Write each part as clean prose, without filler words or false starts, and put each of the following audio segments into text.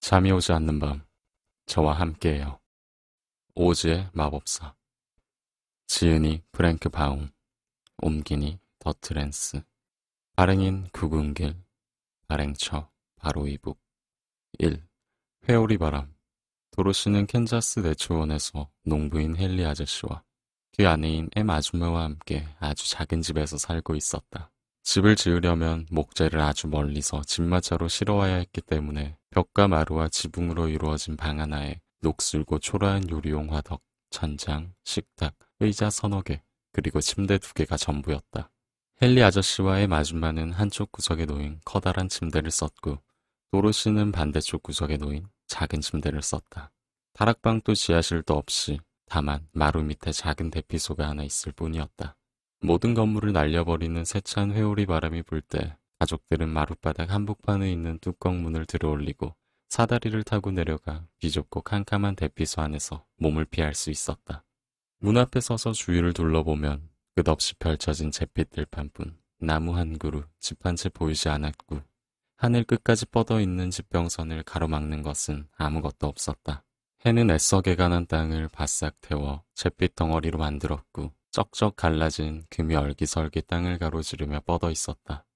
잠이 오지 않는 밤, 저와 함께해요. 오즈의 마법사. 지은이 프랭크 바움, 옮기니 더트랜스, 발행인 구근길, 발행처 바로 이북. 1. 회오리 바람. 도로시는 캔자스 내초원에서 농부인 헨리 아저씨와 그 아내인 엠 아줌마와 함께 아주 작은 집에서 살고 있었다. 집을 지으려면 목재를 아주 멀리서 집마차로 실어와야 했기 때문에 벽과 마루와 지붕으로 이루어진 방 하나에 녹슬고 초라한 요리용 화덕, 천장, 식탁, 의자 서너 개, 그리고 침대 2개가 전부였다. 헨리 아저씨와 엠 아줌마는 한쪽 구석에 놓인 커다란 침대를 썼고 도로시는 반대쪽 구석에 놓인 작은 침대를 썼다. 다락방도 지하실도 없이 다만 마루 밑에 작은 대피소가 하나 있을 뿐이었다. 모든 건물을 날려버리는 세찬 회오리 바람이 불 때 가족들은 마룻바닥 한복판에 있는 뚜껑 문을 들어올리고 사다리를 타고 내려가 비좁고 캄캄한 대피소 안에서 몸을 피할 수 있었다. 문 앞에 서서 주위를 둘러보면 끝없이 펼쳐진 잿빛 들판뿐 나무 한 그루, 집 한 채 보이지 않았고 하늘 끝까지 뻗어있는 지평선을 가로막는 것은 아무것도 없었다. 해는 애써 개간한 땅을 바싹 태워 잿빛 덩어리로 만들었고 쩍쩍 갈라진 금이 얼기설기 땅을 가로지르며 뻗어 있었다.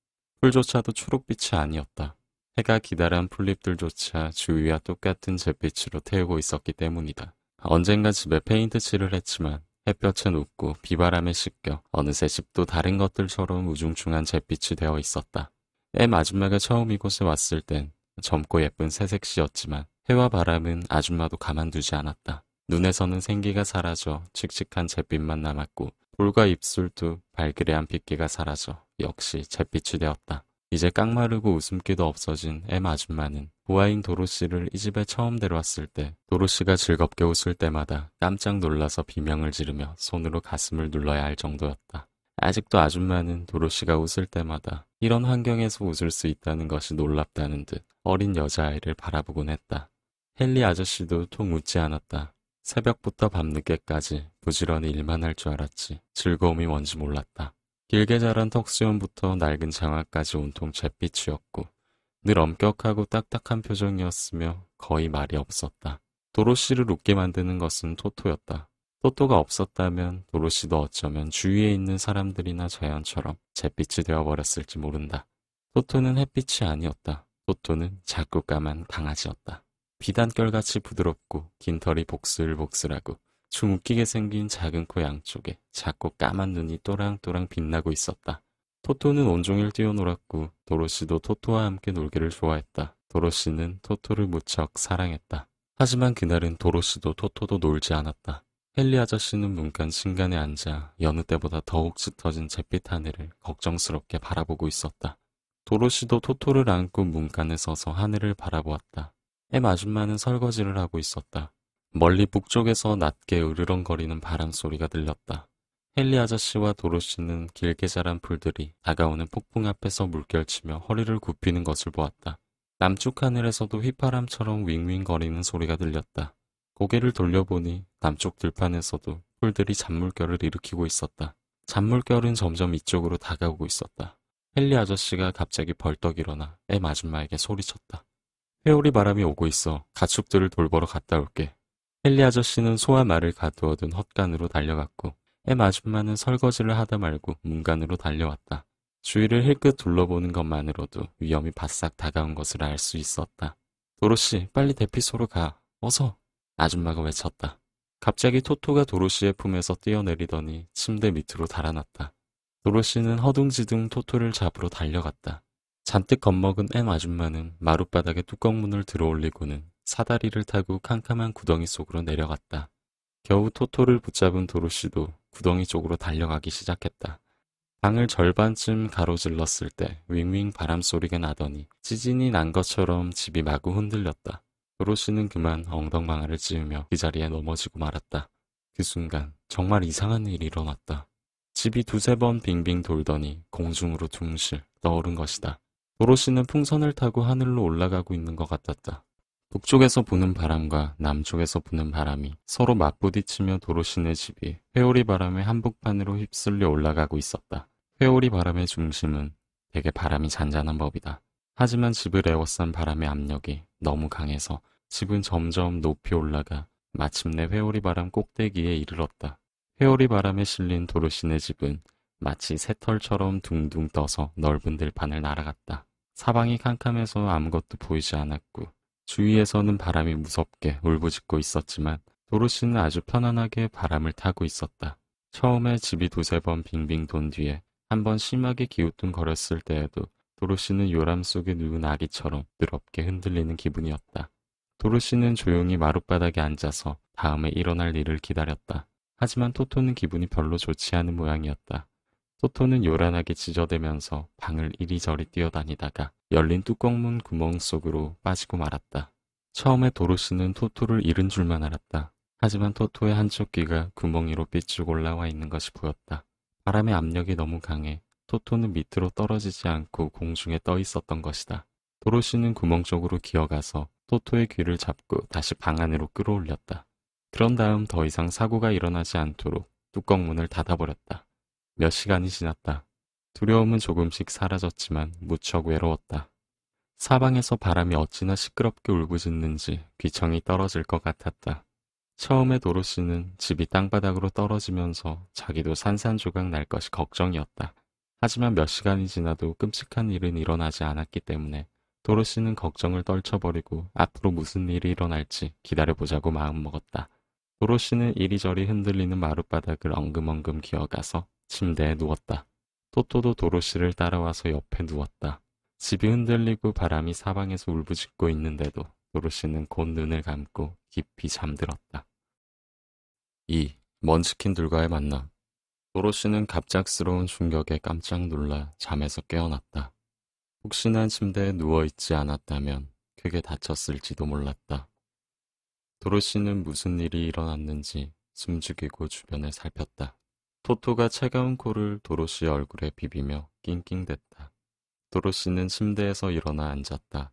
풀조차도 초록빛이 아니었다. 해가 기다란 풀잎들조차 주위와 똑같은 잿빛으로 태우고 있었기 때문이다. 언젠가 집에 페인트 칠을 했지만 햇볕에 녹고 비바람에 씻겨 어느새 집도 다른 것들처럼 우중충한 잿빛이 되어 있었다. 엠 아줌마가 처음 이곳에 왔을 땐 젊고 예쁜 새색시였지만 해와 바람은 아줌마도 가만두지 않았다. 눈에서는 생기가 사라져 칙칙한 잿빛만 남았고 볼과 입술도 발그레한 핏기가 사라져 역시 잿빛이 되었다. 이제 깡마르고 웃음기도 없어진 엠 아줌마는 부하인 도로시를 이 집에 처음 데려왔을 때 도로시가 즐겁게 웃을 때마다 깜짝 놀라서 비명을 지르며 손으로 가슴을 눌러야 할 정도였다. 아직도 아줌마는 도로시가 웃을 때마다 이런 환경에서 웃을 수 있다는 것이 놀랍다는 듯 어린 여자아이를 바라보곤 했다. 헨리 아저씨도 통 웃지 않았다. 새벽부터 밤늦게까지 부지런히 일만 할 줄 알았지 즐거움이 뭔지 몰랐다. 길게 자란 턱수염부터 낡은 장화까지 온통 잿빛이었고 늘 엄격하고 딱딱한 표정이었으며 거의 말이 없었다. 도로시를 웃게 만드는 것은 토토였다. 토토가 없었다면 도로시도 어쩌면 주위에 있는 사람들이나 자연처럼 잿빛이 되어버렸을지 모른다. 토토는 햇빛이 아니었다. 토토는 작고 까만 강아지였다. 비단결같이 부드럽고 긴 털이 복슬복슬하고 좀 웃기게 생긴 작은 코 양쪽에 작고 까만 눈이 또랑또랑 빛나고 있었다. 토토는 온종일 뛰어놀았고 도로시도 토토와 함께 놀기를 좋아했다. 도로시는 토토를 무척 사랑했다. 하지만 그날은 도로시도 토토도 놀지 않았다. 헨리 아저씨는 문간 신간에 앉아 여느 때보다 더욱 짙어진 잿빛 하늘을 걱정스럽게 바라보고 있었다. 도로시도 토토를 안고 문간에 서서 하늘을 바라보았다. 엠 아줌마는 설거지를 하고 있었다. 멀리 북쪽에서 낮게 으르렁거리는 바람 소리가 들렸다. 헨리 아저씨와 도로시는 길게 자란 풀들이 다가오는 폭풍 앞에서 물결치며 허리를 굽히는 것을 보았다. 남쪽 하늘에서도 휘파람처럼 윙윙거리는 소리가 들렸다. 고개를 돌려보니 남쪽 들판에서도 풀들이 잔물결을 일으키고 있었다. 잔물결은 점점 이쪽으로 다가오고 있었다. 헨리 아저씨가 갑자기 벌떡 일어나 엠 아줌마에게 소리쳤다. 회오리 바람이 오고 있어. 가축들을 돌보러 갔다 올게. 헨리 아저씨는 소와 말을 가두어둔 헛간으로 달려갔고 엠 아줌마는 설거지를 하다 말고 문간으로 달려왔다. 주위를 힐끗 둘러보는 것만으로도 위험이 바싹 다가온 것을 알 수 있었다. 도로시, 빨리 대피소로 가. 어서! 아줌마가 외쳤다. 갑자기 토토가 도로시의 품에서 뛰어내리더니 침대 밑으로 달아났다. 도로시는 허둥지둥 토토를 잡으러 달려갔다. 잔뜩 겁먹은 엠 아줌마는 마룻바닥에 뚜껑문을 들어올리고는 사다리를 타고 캄캄한 구덩이 속으로 내려갔다. 겨우 토토를 붙잡은 도로시도 구덩이 쪽으로 달려가기 시작했다. 방을 절반쯤 가로질렀을 때 윙윙 바람소리가 나더니 지진이 난 것처럼 집이 마구 흔들렸다. 도로시는 그만 엉덩방아를 찌우며 그 자리에 넘어지고 말았다. 그 순간 정말 이상한 일이 일어났다. 집이 2~3번 빙빙 돌더니 공중으로 둥실 떠오른 것이다. 도로시는 풍선을 타고 하늘로 올라가고 있는 것 같았다. 북쪽에서 부는 바람과 남쪽에서 부는 바람이 서로 맞부딪히며 도로시네 집이 회오리 바람의 한복판으로 휩쓸려 올라가고 있었다. 회오리 바람의 중심은 되게 바람이 잔잔한 법이다. 하지만 집을 에워싼 바람의 압력이 너무 강해서 집은 점점 높이 올라가 마침내 회오리 바람 꼭대기에 이르렀다. 회오리 바람에 실린 도로시네 집은 마치 새털처럼 둥둥 떠서 넓은 들판을 날아갔다. 사방이 캄캄해서 아무것도 보이지 않았고 주위에서는 바람이 무섭게 울부짖고 있었지만 도로시는 아주 편안하게 바람을 타고 있었다. 처음에 집이 두세 번 빙빙 돈 뒤에 한 번 심하게 기우뚱거렸을 때에도 도로시는 요람 속에 누운 아기처럼 뜨겁게 흔들리는 기분이었다. 도로시는 조용히 마룻바닥에 앉아서 다음에 일어날 일을 기다렸다. 하지만 토토는 기분이 별로 좋지 않은 모양이었다. 토토는 요란하게 짖어대면서 방을 이리저리 뛰어다니다가 열린 뚜껑문 구멍 속으로 빠지고 말았다. 처음에 도로시는 토토를 잃은 줄만 알았다. 하지만 토토의 한쪽 귀가 구멍이로 삐쭉 올라와 있는 것이 보였다. 바람의 압력이 너무 강해 토토는 밑으로 떨어지지 않고 공중에 떠 있었던 것이다. 도로시는 구멍 쪽으로 기어가서 토토의 귀를 잡고 다시 방 안으로 끌어올렸다. 그런 다음 더 이상 사고가 일어나지 않도록 뚜껑문을 닫아버렸다. 몇 시간이 지났다. 두려움은 조금씩 사라졌지만 무척 외로웠다. 사방에서 바람이 어찌나 시끄럽게 울부짖는지 귀청이 떨어질 것 같았다. 처음에 도로시는 집이 땅바닥으로 떨어지면서 자기도 산산조각 날 것이 걱정이었다. 하지만 몇 시간이 지나도 끔찍한 일은 일어나지 않았기 때문에 도로시는 걱정을 떨쳐버리고 앞으로 무슨 일이 일어날지 기다려보자고 마음먹었다. 도로시는 이리저리 흔들리는 마룻바닥을 엉금엉금 기어가서 침대에 누웠다. 토토도 도로시를 따라와서 옆에 누웠다. 집이 흔들리고 바람이 사방에서 울부짖고 있는데도 도로시는 곧 눈을 감고 깊이 잠들었다. 2. 먼치킨들과의 만남. 도로시는 갑작스러운 충격에 깜짝 놀라 잠에서 깨어났다. 혹시나 침대에 누워있지 않았다면 크게 다쳤을지도 몰랐다. 도로시는 무슨 일이 일어났는지 숨죽이고 주변을 살폈다. 토토가 차가운 코를 도로시 얼굴에 비비며 낑낑댔다. 도로시는 침대에서 일어나 앉았다.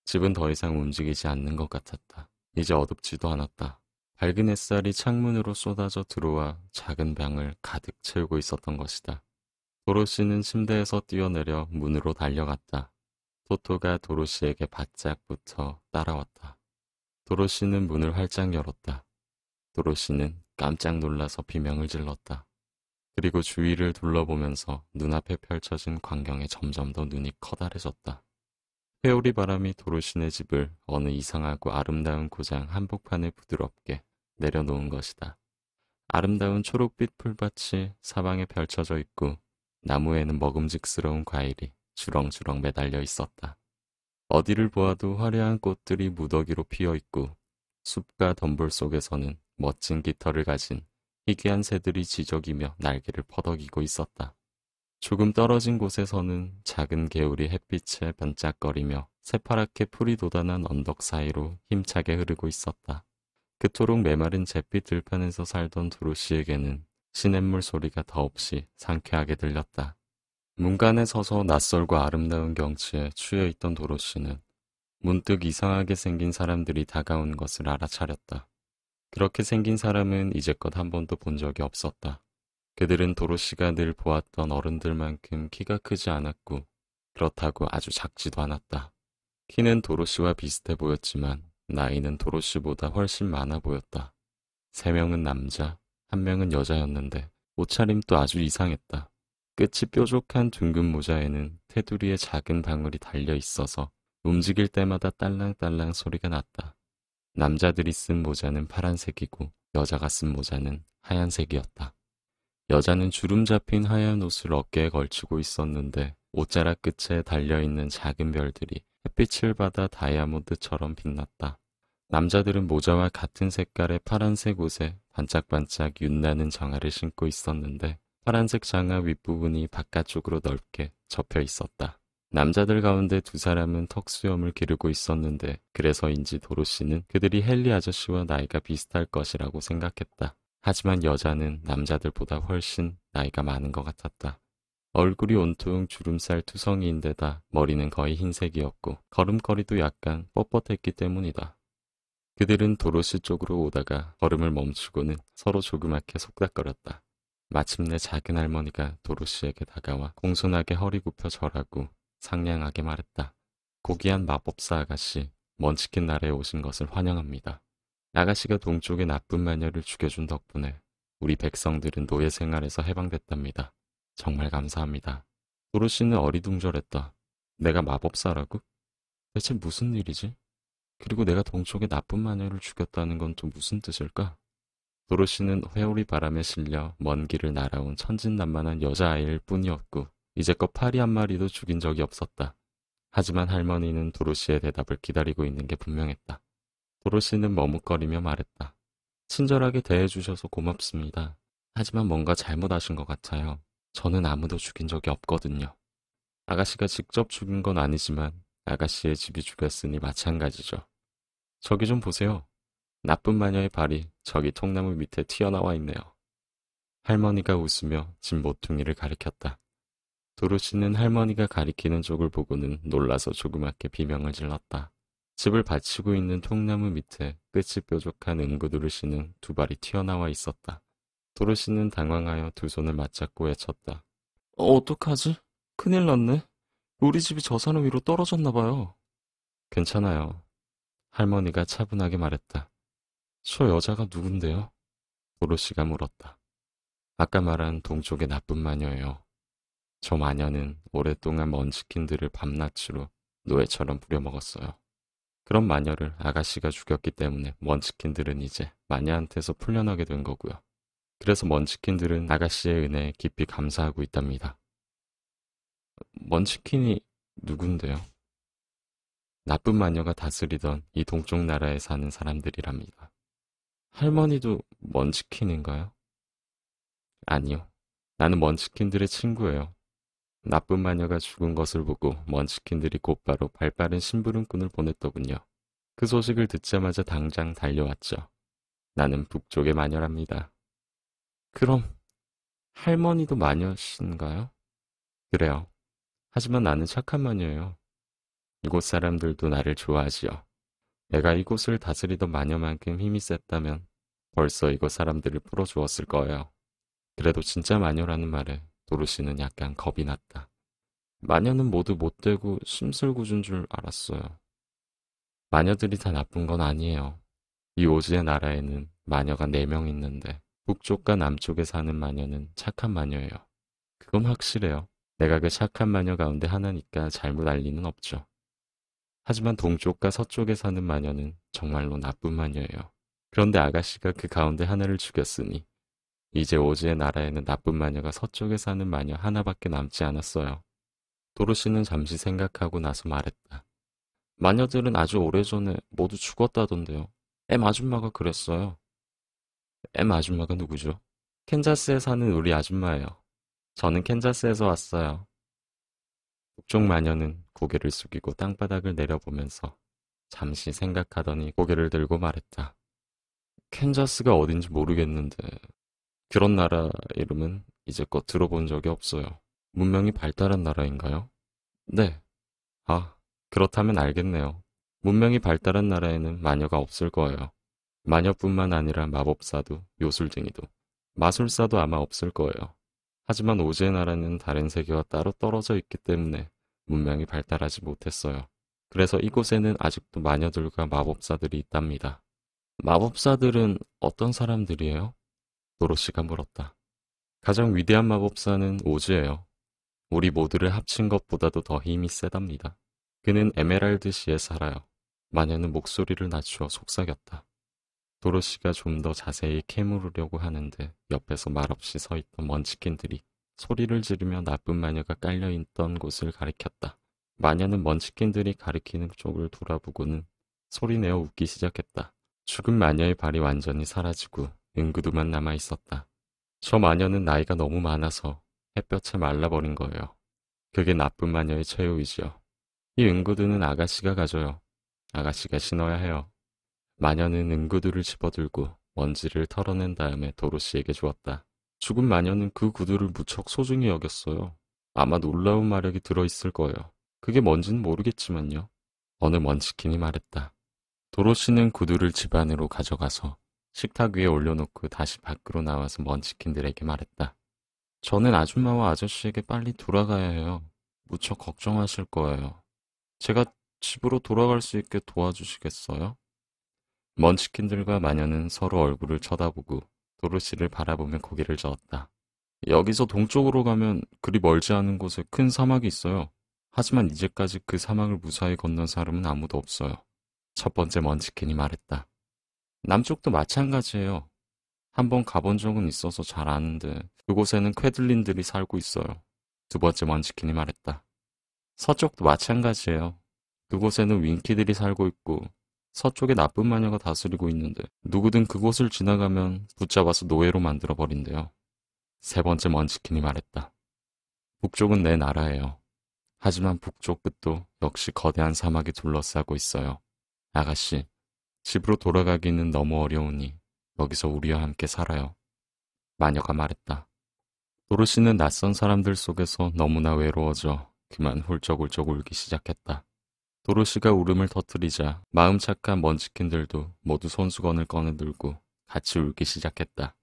집은 더 이상 움직이지 않는 것 같았다. 이제 어둡지도 않았다. 밝은 햇살이 창문으로 쏟아져 들어와 작은 방을 가득 채우고 있었던 것이다. 도로시는 침대에서 뛰어내려 문으로 달려갔다. 토토가 도로시에게 바짝 붙어 따라왔다. 도로시는 문을 활짝 열었다. 도로시는 깜짝 놀라서 비명을 질렀다. 그리고 주위를 둘러보면서 눈앞에 펼쳐진 광경에 점점 더 눈이 커다래졌다. 회오리 바람이 도로시네 집을 어느 이상하고 아름다운 고장 한복판에 부드럽게 내려놓은 것이다. 아름다운 초록빛 풀밭이 사방에 펼쳐져 있고 나무에는 먹음직스러운 과일이 주렁주렁 매달려 있었다. 어디를 보아도 화려한 꽃들이 무더기로 피어 있고 숲과 덤불 속에서는 멋진 깃털을 가진 희귀한 새들이 지저귀며 날개를 퍼덕이고 있었다. 조금 떨어진 곳에서는 작은 개울이 햇빛에 반짝거리며 새파랗게 풀이 돋아난 언덕 사이로 힘차게 흐르고 있었다. 그토록 메마른 잿빛 들판에서 살던 도로시에게는 시냇물 소리가 더없이 상쾌하게 들렸다. 문간에 서서 낯설고 아름다운 경치에 취해있던 도로시는 문득 이상하게 생긴 사람들이 다가온 것을 알아차렸다. 그렇게 생긴 사람은 이제껏 한 번도 본 적이 없었다. 그들은 도로시가 늘 보았던 어른들만큼 키가 크지 않았고 그렇다고 아주 작지도 않았다. 키는 도로시와 비슷해 보였지만 나이는 도로시보다 훨씬 많아 보였다. 3명은 남자, 1명은 여자였는데 옷차림도 아주 이상했다. 끝이 뾰족한 둥근 모자에는 테두리에 작은 방울이 달려 있어서 움직일 때마다 딸랑딸랑 소리가 났다. 남자들이 쓴 모자는 파란색이고 여자가 쓴 모자는 하얀색이었다. 여자는 주름 잡힌 하얀 옷을 어깨에 걸치고 있었는데 옷자락 끝에 달려있는 작은 별들이 햇빛을 받아 다이아몬드처럼 빛났다. 남자들은 모자와 같은 색깔의 파란색 옷에 반짝반짝 윤나는 장화를 신고 있었는데 파란색 장화 윗부분이 바깥쪽으로 넓게 접혀 있었다. 남자들 가운데 2사람은 턱수염을 기르고 있었는데 그래서인지 도로시는 그들이 헨리 아저씨와 나이가 비슷할 것이라고 생각했다. 하지만 여자는 남자들보다 훨씬 나이가 많은 것 같았다. 얼굴이 온통 주름살 투성이인데다 머리는 거의 흰색이었고 걸음걸이도 약간 뻣뻣했기 때문이다. 그들은 도로시 쪽으로 오다가 걸음을 멈추고는 서로 조그맣게 속닥거렸다. 마침내 작은 할머니가 도로시에게 다가와 공손하게 허리 굽혀 절하고 상냥하게 말했다. 고귀한 마법사 아가씨, 먼치킨 나라에 오신 것을 환영합니다. 아가씨가 동쪽의 나쁜 마녀를 죽여준 덕분에 우리 백성들은 노예 생활에서 해방됐답니다. 정말 감사합니다. 도로시는 어리둥절했다. 내가 마법사라고? 대체 무슨 일이지? 그리고 내가 동쪽의 나쁜 마녀를 죽였다는 건 또 무슨 뜻일까? 도로시는 회오리 바람에 실려 먼 길을 날아온 천진난만한 여자아이일 뿐이었고 이제껏 파리 한 마리도 죽인 적이 없었다. 하지만 할머니는 도로시의 대답을 기다리고 있는 게 분명했다. 도로시는 머뭇거리며 말했다. 친절하게 대해주셔서 고맙습니다. 하지만 뭔가 잘못하신 것 같아요. 저는 아무도 죽인 적이 없거든요. 아가씨가 직접 죽인 건 아니지만 아가씨의 집이 죽였으니 마찬가지죠. 저기 좀 보세요. 나쁜 마녀의 발이 저기 통나무 밑에 튀어나와 있네요. 할머니가 웃으며 집 모퉁이를 가리켰다. 도로시는 할머니가 가리키는 쪽을 보고는 놀라서 조그맣게 비명을 질렀다. 집을 받치고 있는 통나무 밑에 끝이 뾰족한 응구두를 신은 두 발이 튀어나와 있었다. 도로시는 당황하여 두 손을 맞잡고 외쳤다. 어떡하지? 큰일 났네. 우리 집이 저 산 위로 떨어졌나 봐요. 괜찮아요. 할머니가 차분하게 말했다. 저 여자가 누군데요? 도로시가 물었다. 아까 말한 동쪽의 나쁜 마녀예요. 저 마녀는 오랫동안 먼치킨들을 밤낮으로 노예처럼 부려먹었어요. 그런 마녀를 아가씨가 죽였기 때문에 먼치킨들은 이제 마녀한테서 풀려나게 된 거고요. 그래서 먼치킨들은 아가씨의 은혜에 깊이 감사하고 있답니다. 먼치킨이 누군데요? 나쁜 마녀가 다스리던 이 동쪽 나라에 사는 사람들이랍니다. 할머니도 먼치킨인가요? 아니요. 나는 먼치킨들의 친구예요. 나쁜 마녀가 죽은 것을 보고 먼치킨들이 곧바로 발빠른 심부름꾼을 보냈더군요. 그 소식을 듣자마자 당장 달려왔죠. 나는 북쪽의 마녀랍니다. 그럼 할머니도 마녀신가요? 그래요. 하지만 나는 착한 마녀예요. 이곳 사람들도 나를 좋아하지요. 내가 이곳을 다스리던 마녀만큼 힘이 셌다면 벌써 이곳 사람들을 풀어주었을 거예요. 그래도 진짜 마녀라는 말에 도로시는 약간 겁이 났다. 마녀는 모두 못되고 심술궂은 줄 알았어요. 마녀들이 다 나쁜 건 아니에요. 이 오즈의 나라에는 마녀가 4명 있는데 북쪽과 남쪽에 사는 마녀는 착한 마녀예요. 그건 확실해요. 내가 그 착한 마녀 가운데 하나니까 잘못 알 리는 없죠. 하지만 동쪽과 서쪽에 사는 마녀는 정말로 나쁜 마녀예요. 그런데 아가씨가 그 가운데 하나를 죽였으니 이제 오즈의 나라에는 나쁜 마녀가 서쪽에 사는 마녀 하나밖에 남지 않았어요. 도로시는 잠시 생각하고 나서 말했다. 마녀들은 아주 오래전에 모두 죽었다던데요. 엠 아줌마가 그랬어요. 엠 아줌마가 누구죠? 캔자스에 사는 우리 아줌마예요. 저는 캔자스에서 왔어요. 북쪽 마녀는 고개를 숙이고 땅바닥을 내려보면서 잠시 생각하더니 고개를 들고 말했다. 캔자스가 어딘지 모르겠는데 그런 나라 이름은 이제껏 들어본 적이 없어요. 문명이 발달한 나라인가요? 네. 아, 그렇다면 알겠네요. 문명이 발달한 나라에는 마녀가 없을 거예요. 마녀뿐만 아니라 마법사도, 요술쟁이도, 마술사도 아마 없을 거예요. 하지만 오즈의 나라는 다른 세계와 따로 떨어져 있기 때문에 문명이 발달하지 못했어요. 그래서 이곳에는 아직도 마녀들과 마법사들이 있답니다. 마법사들은 어떤 사람들이에요? 도로시가 물었다. 가장 위대한 마법사는 오즈예요. 우리 모두를 합친 것보다도 더 힘이 세답니다. 그는 에메랄드시에 살아요. 마녀는 목소리를 낮추어 속삭였다. 도로시가 좀 더 자세히 캐물으려고 하는데 옆에서 말없이 서 있던 먼치킨들이 소리를 지르며 나쁜 마녀가 깔려있던 곳을 가리켰다. 마녀는 먼치킨들이 가리키는 쪽을 돌아보고는 소리내어 웃기 시작했다. 죽은 마녀의 발이 완전히 사라지고 응구두만 남아있었다. 저 마녀는 나이가 너무 많아서 햇볕에 말라버린 거예요. 그게 나쁜 마녀의 최후이지요. 이 응구두는 아가씨가 가져요. 아가씨가 신어야 해요. 마녀는 응구두를 집어들고 먼지를 털어낸 다음에 도로시에게 주었다. 죽은 마녀는 그 구두를 무척 소중히 여겼어요. 아마 놀라운 마력이 들어있을 거예요. 그게 뭔지는 모르겠지만요. 어느 먼치킨이 말했다. 도로시는 구두를 집 안으로 가져가서 식탁 위에 올려놓고 다시 밖으로 나와서 먼치킨들에게 말했다. 저는 아줌마와 아저씨에게 빨리 돌아가야 해요. 무척 걱정하실 거예요. 제가 집으로 돌아갈 수 있게 도와주시겠어요? 먼치킨들과 마녀는 서로 얼굴을 쳐다보고 도로시를 바라보며 고개를 저었다. 여기서 동쪽으로 가면 그리 멀지 않은 곳에 큰 사막이 있어요. 하지만 이제까지 그 사막을 무사히 건넌 사람은 아무도 없어요. 첫 번째 먼치킨이 말했다. 남쪽도 마찬가지예요. 한번 가본 적은 있어서 잘 아는데 그곳에는 쾌들린들이 살고 있어요. 두 번째 먼치킨이 말했다. 서쪽도 마찬가지예요. 그곳에는 윙키들이 살고 있고 서쪽에 나쁜 마녀가 다스리고 있는데 누구든 그곳을 지나가면 붙잡아서 노예로 만들어버린대요. 세 번째 먼치킨이 말했다. 북쪽은 내 나라예요. 하지만 북쪽 끝도 역시 거대한 사막이 둘러싸고 있어요. 아가씨, 집으로 돌아가기는 너무 어려우니 여기서 우리와 함께 살아요. 마녀가 말했다. 도로시는 낯선 사람들 속에서 너무나 외로워져 그만 훌쩍훌쩍 울기 시작했다. 도로시가 울음을 터뜨리자 마음 착한 먼치킨들도 모두 손수건을 꺼내들고 같이 울기 시작했다.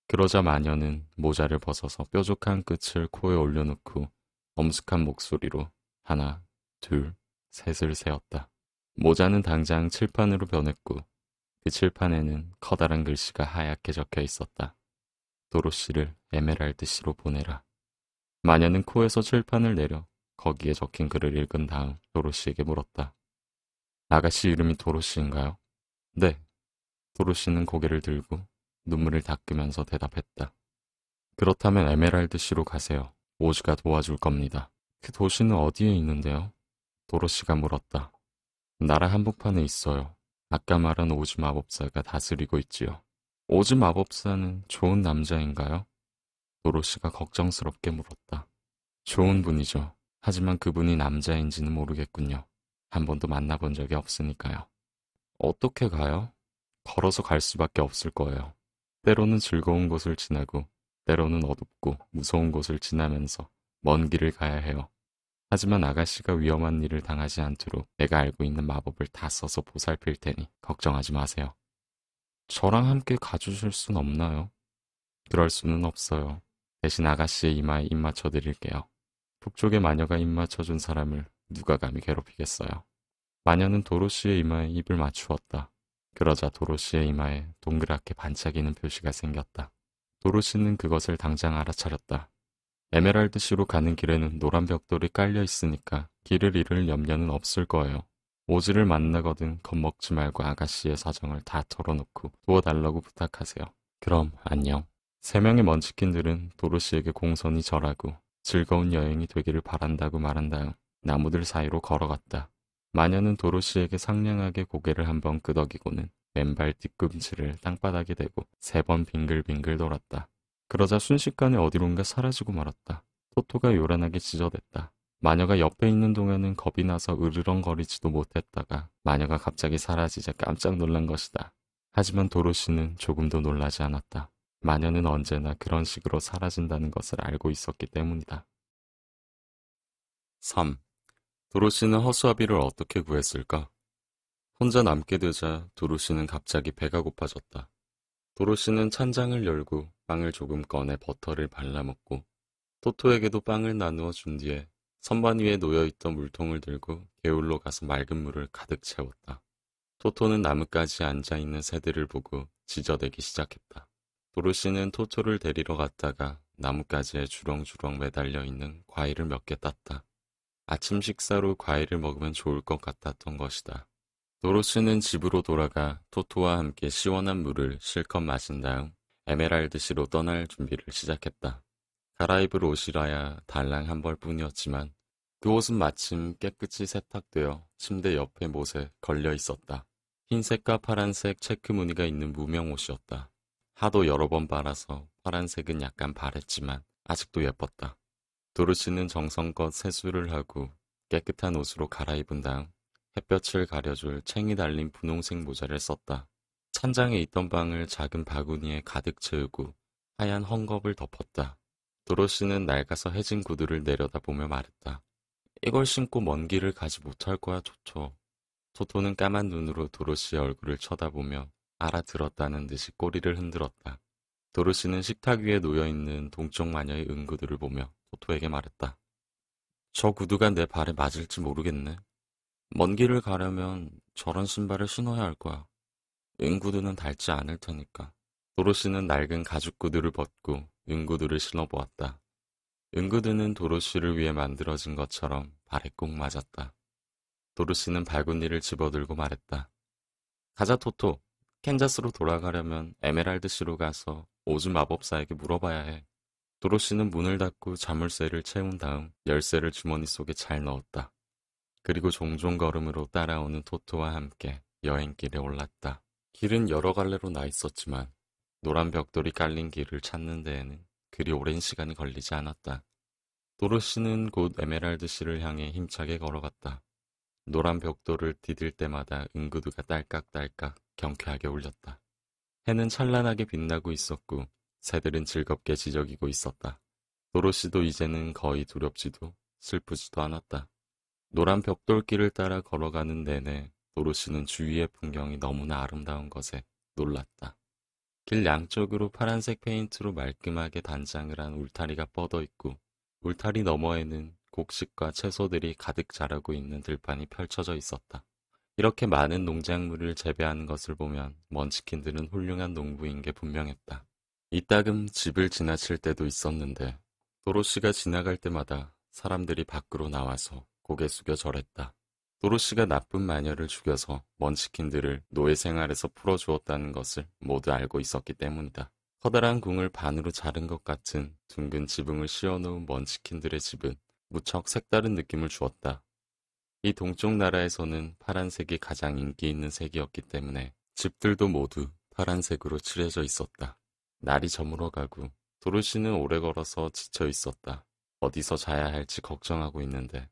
그러자 마녀는 모자를 벗어서 뾰족한 끝을 코에 올려놓고 엄숙한 목소리로 하나, 둘, 셋을 세었다. 모자는 당장 칠판으로 변했고 그 칠판에는 커다란 글씨가 하얗게 적혀 있었다. 도로시를 에메랄드시로 보내라. 마녀는 코에서 칠판을 내려 거기에 적힌 글을 읽은 다음 도로시에게 물었다. 아가씨 이름이 도로시인가요? 네. 도로시는 고개를 들고 눈물을 닦으면서 대답했다. 그렇다면 에메랄드시로 가세요. 오즈가 도와줄 겁니다. 그 도시는 어디에 있는데요? 도로시가 물었다. 나라 한복판에 있어요. 아까 말한 오즈 마법사가 다스리고 있지요. 오즈 마법사는 좋은 남자인가요? 도로시가 걱정스럽게 물었다. 좋은 분이죠. 하지만 그분이 남자인지는 모르겠군요. 한 번도 만나본 적이 없으니까요. 어떻게 가요? 걸어서 갈 수밖에 없을 거예요. 때로는 즐거운 곳을 지나고 때로는 어둡고 무서운 곳을 지나면서 먼 길을 가야 해요. 하지만 아가씨가 위험한 일을 당하지 않도록 내가 알고 있는 마법을 다 써서 보살필 테니 걱정하지 마세요. 저랑 함께 가주실 순 없나요? 그럴 수는 없어요. 대신 아가씨의 이마에 입 맞춰드릴게요. 북쪽의 마녀가 입 맞춰준 사람을 누가 감히 괴롭히겠어요. 마녀는 도로시의 이마에 입을 맞추었다. 그러자 도로시의 이마에 동그랗게 반짝이는 표시가 생겼다. 도로시는 그것을 당장 알아차렸다. 에메랄드시로 가는 길에는 노란 벽돌이 깔려 있으니까 길을 잃을 염려는 없을 거예요. 오즈를 만나거든 겁먹지 말고 아가씨의 사정을 다 털어놓고 도와달라고 부탁하세요. 그럼 안녕. 세 명의 먼치킨들은 도로시에게 공손히 절하고 즐거운 여행이 되기를 바란다고 말한 다음 나무들 사이로 걸어갔다. 마녀는 도로시에게 상냥하게 고개를 한번 끄덕이고는 맨발 뒤꿈치를 땅바닥에 대고 3번 빙글빙글 돌았다. 그러자 순식간에 어디론가 사라지고 말았다. 토토가 요란하게 찢어댔다. 마녀가 옆에 있는 동안은 겁이 나서 으르렁거리지도 못했다가 마녀가 갑자기 사라지자 깜짝 놀란 것이다. 하지만 도로시는 조금도 놀라지 않았다. 마녀는 언제나 그런 식으로 사라진다는 것을 알고 있었기 때문이다. 3. 도로시는 허수아비를 어떻게 구했을까? 혼자 남게 되자 도로시는 갑자기 배가 고파졌다. 도로시는 찬장을 열고 빵을 조금 꺼내 버터를 발라먹고 토토에게도 빵을 나누어 준 뒤에 선반 위에 놓여있던 물통을 들고 개울로 가서 맑은 물을 가득 채웠다. 토토는 나뭇가지에 앉아있는 새들을 보고 지저대기 시작했다. 도로시는 토토를 데리러 갔다가 나뭇가지에 주렁주렁 매달려 있는 과일을 몇 개 땄다. 아침 식사로 과일을 먹으면 좋을 것 같았던 것이다. 도로시는 집으로 돌아가 토토와 함께 시원한 물을 실컷 마신 다음 에메랄드시로 떠날 준비를 시작했다. 갈아입을 옷이라야 달랑 한 벌뿐이었지만 그 옷은 마침 깨끗이 세탁되어 침대 옆에 못에 걸려 있었다. 흰색과 파란색 체크 무늬가 있는 무명 옷이었다. 하도 여러 번 빨아서 파란색은 약간 바랬지만 아직도 예뻤다. 도로시는 정성껏 세수를 하고 깨끗한 옷으로 갈아입은 다음 햇볕을 가려줄 챙이 달린 분홍색 모자를 썼다. 찬장에 있던 빵을 작은 바구니에 가득 채우고 하얀 헝겊을 덮었다. 도로시는 낡아서 해진 구두를 내려다보며 말했다. 이걸 신고 먼 길을 가지 못할 거야, 토토. 토토는 까만 눈으로 도로시의 얼굴을 쳐다보며 알아들었다는 듯이 꼬리를 흔들었다. 도로시는 식탁 위에 놓여있는 동쪽 마녀의 은구두를 보며 토토에게 말했다. 저 구두가 내 발에 맞을지 모르겠네. 먼 길을 가려면 저런 신발을 신어야 할 거야. 응구두는 닳지 않을 테니까. 도로시는 낡은 가죽 구두를 벗고 응구두를 신어보았다. 응구두는 도로시를 위해 만들어진 것처럼 발에 꼭 맞았다. 도로시는 바구니를 집어들고 말했다. 가자 토토. 캔자스로 돌아가려면 에메랄드시로 가서 오즈 마법사에게 물어봐야 해. 도로시는 문을 닫고 자물쇠를 채운 다음 열쇠를 주머니 속에 잘 넣었다. 그리고 종종 걸음으로 따라오는 토토와 함께 여행길에 올랐다. 길은 여러 갈래로 나 있었지만 노란 벽돌이 깔린 길을 찾는 데에는 그리 오랜 시간이 걸리지 않았다. 도로시는 곧 에메랄드시를 향해 힘차게 걸어갔다. 노란 벽돌을 디딜 때마다 응구두가 딸깍딸깍 경쾌하게 울렸다. 해는 찬란하게 빛나고 있었고 새들은 즐겁게 지저귀고 있었다. 도로시도 이제는 거의 두렵지도 슬프지도 않았다. 노란 벽돌길을 따라 걸어가는 내내 도로시는 주위의 풍경이 너무나 아름다운 것에 놀랐다. 길 양쪽으로 파란색 페인트로 말끔하게 단장을 한 울타리가 뻗어 있고 울타리 너머에는 곡식과 채소들이 가득 자라고 있는 들판이 펼쳐져 있었다. 이렇게 많은 농작물을 재배하는 것을 보면 먼치킨들은 훌륭한 농부인 게 분명했다. 이따금 집을 지나칠 때도 있었는데 도로시가 지나갈 때마다 사람들이 밖으로 나와서 고개 숙여 절했다. 도로시가 나쁜 마녀를 죽여서 먼치킨들을 노예 생활에서 풀어주었다는 것을 모두 알고 있었기 때문이다. 커다란 궁을 반으로 자른 것 같은 둥근 지붕을 씌워놓은 먼치킨들의 집은 무척 색다른 느낌을 주었다. 이 동쪽 나라에서는 파란색이 가장 인기 있는 색이었기 때문에 집들도 모두 파란색으로 칠해져 있었다. 날이 저물어가고 도로시는 오래 걸어서 지쳐 있었다. 어디서 자야 할지 걱정하고 있는데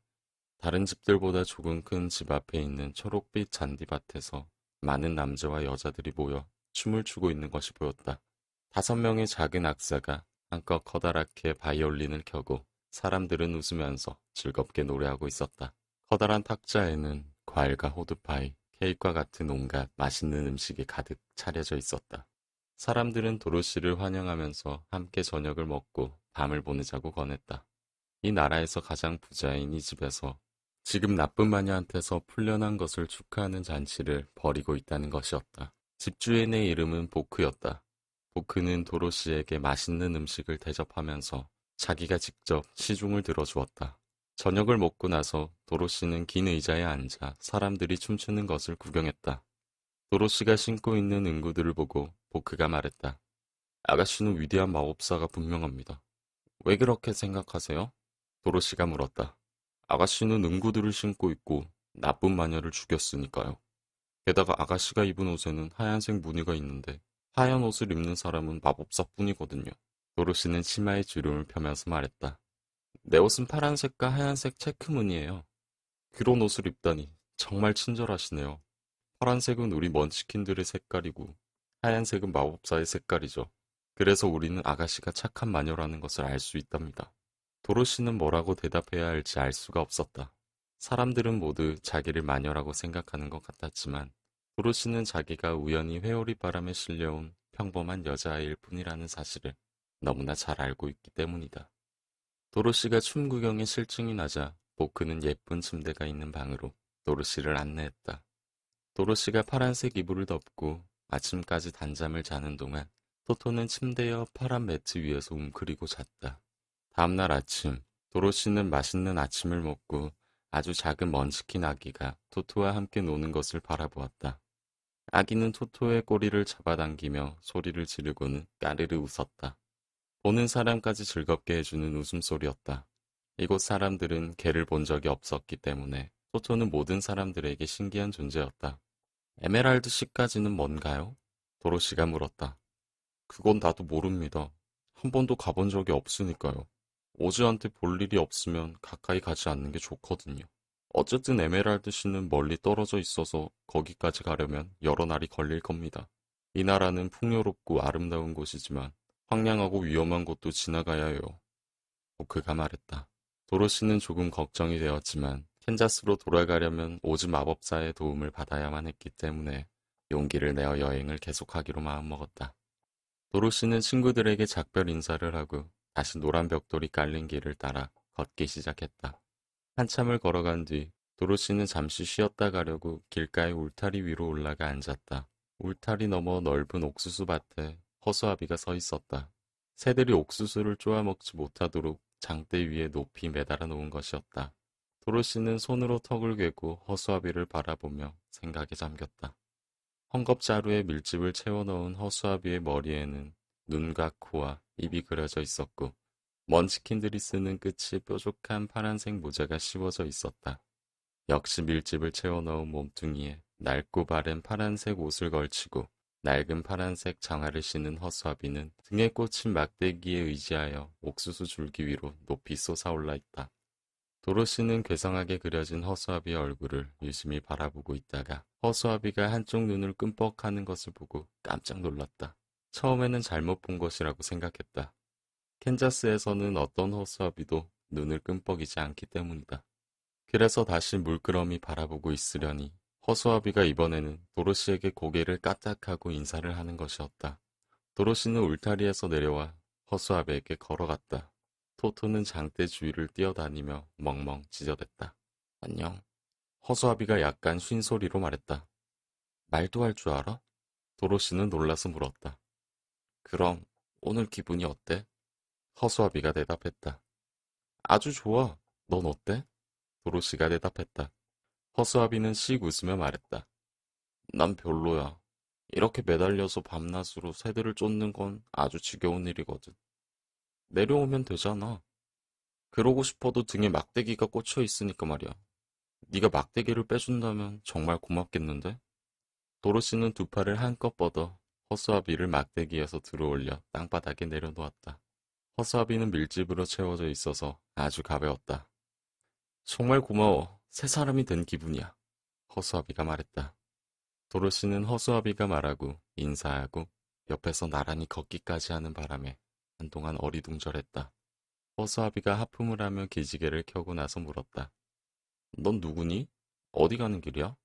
다른 집들보다 조금 큰 집 앞에 있는 초록빛 잔디밭에서 많은 남자와 여자들이 모여 춤을 추고 있는 것이 보였다. 5명의 작은 악사가 한껏 커다랗게 바이올린을 켜고 사람들은 웃으면서 즐겁게 노래하고 있었다. 커다란 탁자에는 과일과 호두파이, 케이크와 같은 온갖 맛있는 음식이 가득 차려져 있었다. 사람들은 도로시를 환영하면서 함께 저녁을 먹고 밤을 보내자고 권했다. 이 나라에서 가장 부자인 이 집에서 지금 나쁜 마녀한테서 풀려난 것을 축하하는 잔치를 벌이고 있다는 것이었다. 집주인의 이름은 보크였다. 보크는 도로시에게 맛있는 음식을 대접하면서 자기가 직접 시중을 들어주었다. 저녁을 먹고 나서 도로시는 긴 의자에 앉아 사람들이 춤추는 것을 구경했다. 도로시가 신고 있는 응구들을 보고 보크가 말했다. 아가씨는 위대한 마법사가 분명합니다. 왜 그렇게 생각하세요? 도로시가 물었다. 아가씨는 응구들을 신고 있고 나쁜 마녀를 죽였으니까요. 게다가 아가씨가 입은 옷에는 하얀색 무늬가 있는데 하얀 옷을 입는 사람은 마법사뿐이거든요. 도로시는 치마의 주름을 펴면서 말했다. 내 옷은 파란색과 하얀색 체크 무늬예요. 그런 옷을 입다니 정말 친절하시네요. 파란색은 우리 먼치킨들의 색깔이고 하얀색은 마법사의 색깔이죠. 그래서 우리는 아가씨가 착한 마녀라는 것을 알 수 있답니다. 도로시는 뭐라고 대답해야 할지 알 수가 없었다. 사람들은 모두 자기를 마녀라고 생각하는 것 같았지만 도로시는 자기가 우연히 회오리 바람에 실려온 평범한 여자아이일 뿐이라는 사실을 너무나 잘 알고 있기 때문이다. 도로시가 춤 구경에 실증이 나자 보크는 예쁜 침대가 있는 방으로 도로시를 안내했다. 도로시가 파란색 이불을 덮고 아침까지 단잠을 자는 동안 토토는 침대 옆 파란 매트 위에서 웅크리고 잤다. 다음날 아침, 도로시는 맛있는 아침을 먹고 아주 작은 먼치킨 아기가 토토와 함께 노는 것을 바라보았다. 아기는 토토의 꼬리를 잡아당기며 소리를 지르고는 까르르 웃었다. 보는 사람까지 즐겁게 해주는 웃음소리였다. 이곳 사람들은 개를 본 적이 없었기 때문에 토토는 모든 사람들에게 신기한 존재였다. 에메랄드 씨까지는 뭔가요? 도로시가 물었다. 그건 나도 모릅니다. 한 번도 가본 적이 없으니까요. 오즈한테 볼 일이 없으면 가까이 가지 않는 게 좋거든요. 어쨌든 에메랄드 씨는 멀리 떨어져 있어서 거기까지 가려면 여러 날이 걸릴 겁니다. 이 나라는 풍요롭고 아름다운 곳이지만 황량하고 위험한 곳도 지나가야 해요. 그가 말했다. 도로시는 조금 걱정이 되었지만 캔자스로 돌아가려면 오즈 마법사의 도움을 받아야만 했기 때문에 용기를 내어 여행을 계속하기로 마음먹었다. 도로시는 친구들에게 작별 인사를 하고 다시 노란 벽돌이 깔린 길을 따라 걷기 시작했다. 한참을 걸어간 뒤 도로시는 잠시 쉬었다 가려고 길가의 울타리 위로 올라가 앉았다. 울타리 너머 넓은 옥수수밭에 허수아비가 서 있었다. 새들이 옥수수를 쪼아먹지 못하도록 장대 위에 높이 매달아 놓은 것이었다. 도로시는 손으로 턱을 괴고 허수아비를 바라보며 생각에 잠겼다. 헝겊자루에 밀집을 채워 넣은 허수아비의 머리에는 눈과 코와 입이 그려져 있었고 먼치킨들이 쓰는 끝이 뾰족한 파란색 모자가 씌워져 있었다. 역시 밀집을 채워 넣은 몸뚱이에 낡고 바른 파란색 옷을 걸치고 낡은 파란색 장화를 신은 허수아비는 등에 꽂힌 막대기에 의지하여 옥수수 줄기 위로 높이 솟아올라 있다. 도로시는 괴상하게 그려진 허수아비의 얼굴을 유심히 바라보고 있다가 허수아비가 한쪽 눈을 끔뻑하는 것을 보고 깜짝 놀랐다. 처음에는 잘못 본 것이라고 생각했다. 캔자스에서는 어떤 허수아비도 눈을 끔뻑이지 않기 때문이다. 그래서 다시 물끄러미 바라보고 있으려니 허수아비가 이번에는 도로시에게 고개를 까딱하고 인사를 하는 것이었다. 도로시는 울타리에서 내려와 허수아비에게 걸어갔다. 토토는 장대 주위를 뛰어다니며 멍멍 짖어댔다. 안녕. 허수아비가 약간 쉰 소리로 말했다. 말도 할 줄 알아? 도로시는 놀라서 물었다. 그럼 오늘 기분이 어때? 허수아비가 대답했다. 아주 좋아. 넌 어때? 도로시가 대답했다. 허수아비는 씩 웃으며 말했다. 난 별로야. 이렇게 매달려서 밤낮으로 새들을 쫓는 건 아주 지겨운 일이거든. 내려오면 되잖아. 그러고 싶어도 등에 막대기가 꽂혀 있으니까 말이야. 네가 막대기를 빼준다면 정말 고맙겠는데? 도로시는 두 팔을 한껏 뻗어 허수아비를 막대기에서 들어올려 땅바닥에 내려놓았다. 허수아비는 밀집으로 채워져 있어서 아주 가벼웠다. 정말 고마워. 새 사람이 된 기분이야. 허수아비가 말했다. 도로시는 허수아비가 말하고 인사하고 옆에서 나란히 걷기까지 하는 바람에 한동안 어리둥절했다. 허수아비가 하품을 하며 기지개를 켜고 나서 물었다. 넌 누구니? 어디 가는 길이야?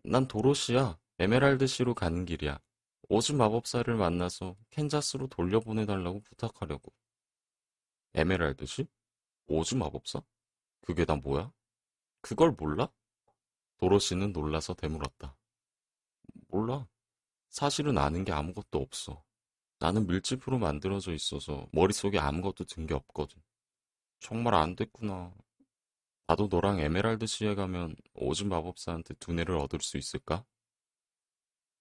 난 도로시야. 에메랄드시로 가는 길이야. 오즈 마법사를 만나서 캔자스로 돌려보내달라고 부탁하려고. 에메랄드시? 오즈 마법사? 그게 다 뭐야? 그걸 몰라? 도로시는 놀라서 되물었다. 몰라. 사실은 아는 게 아무것도 없어. 나는 밀집으로 만들어져 있어서 머릿속에 아무것도 든 게 없거든. 정말 안 됐구나. 나도 너랑 에메랄드 시에 가면 오즈 마법사한테 두뇌를 얻을 수 있을까?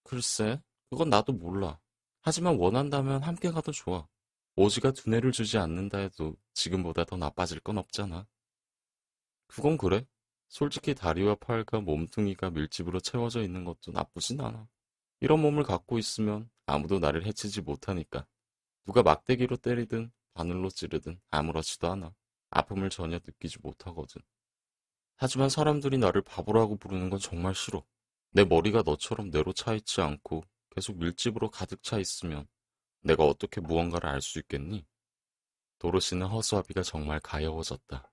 글쎄, 그건 나도 몰라. 하지만 원한다면 함께 가도 좋아. 오즈가 두뇌를 주지 않는다 해도 지금보다 더 나빠질 건 없잖아. 그건 그래. 솔직히 다리와 팔과 몸뚱이가 밀집으로 채워져 있는 것도 나쁘진 않아. 이런 몸을 갖고 있으면 아무도 나를 해치지 못하니까. 누가 막대기로 때리든 바늘로 찌르든 아무렇지도 않아. 아픔을 전혀 느끼지 못하거든. 하지만 사람들이 나를 바보라고 부르는 건 정말 싫어. 내 머리가 너처럼 뇌로 차 있지 않고 계속 밀집으로 가득 차 있으면 내가 어떻게 무언가를 알 수 있겠니? 도로시는 허수아비가 정말 가여워졌다.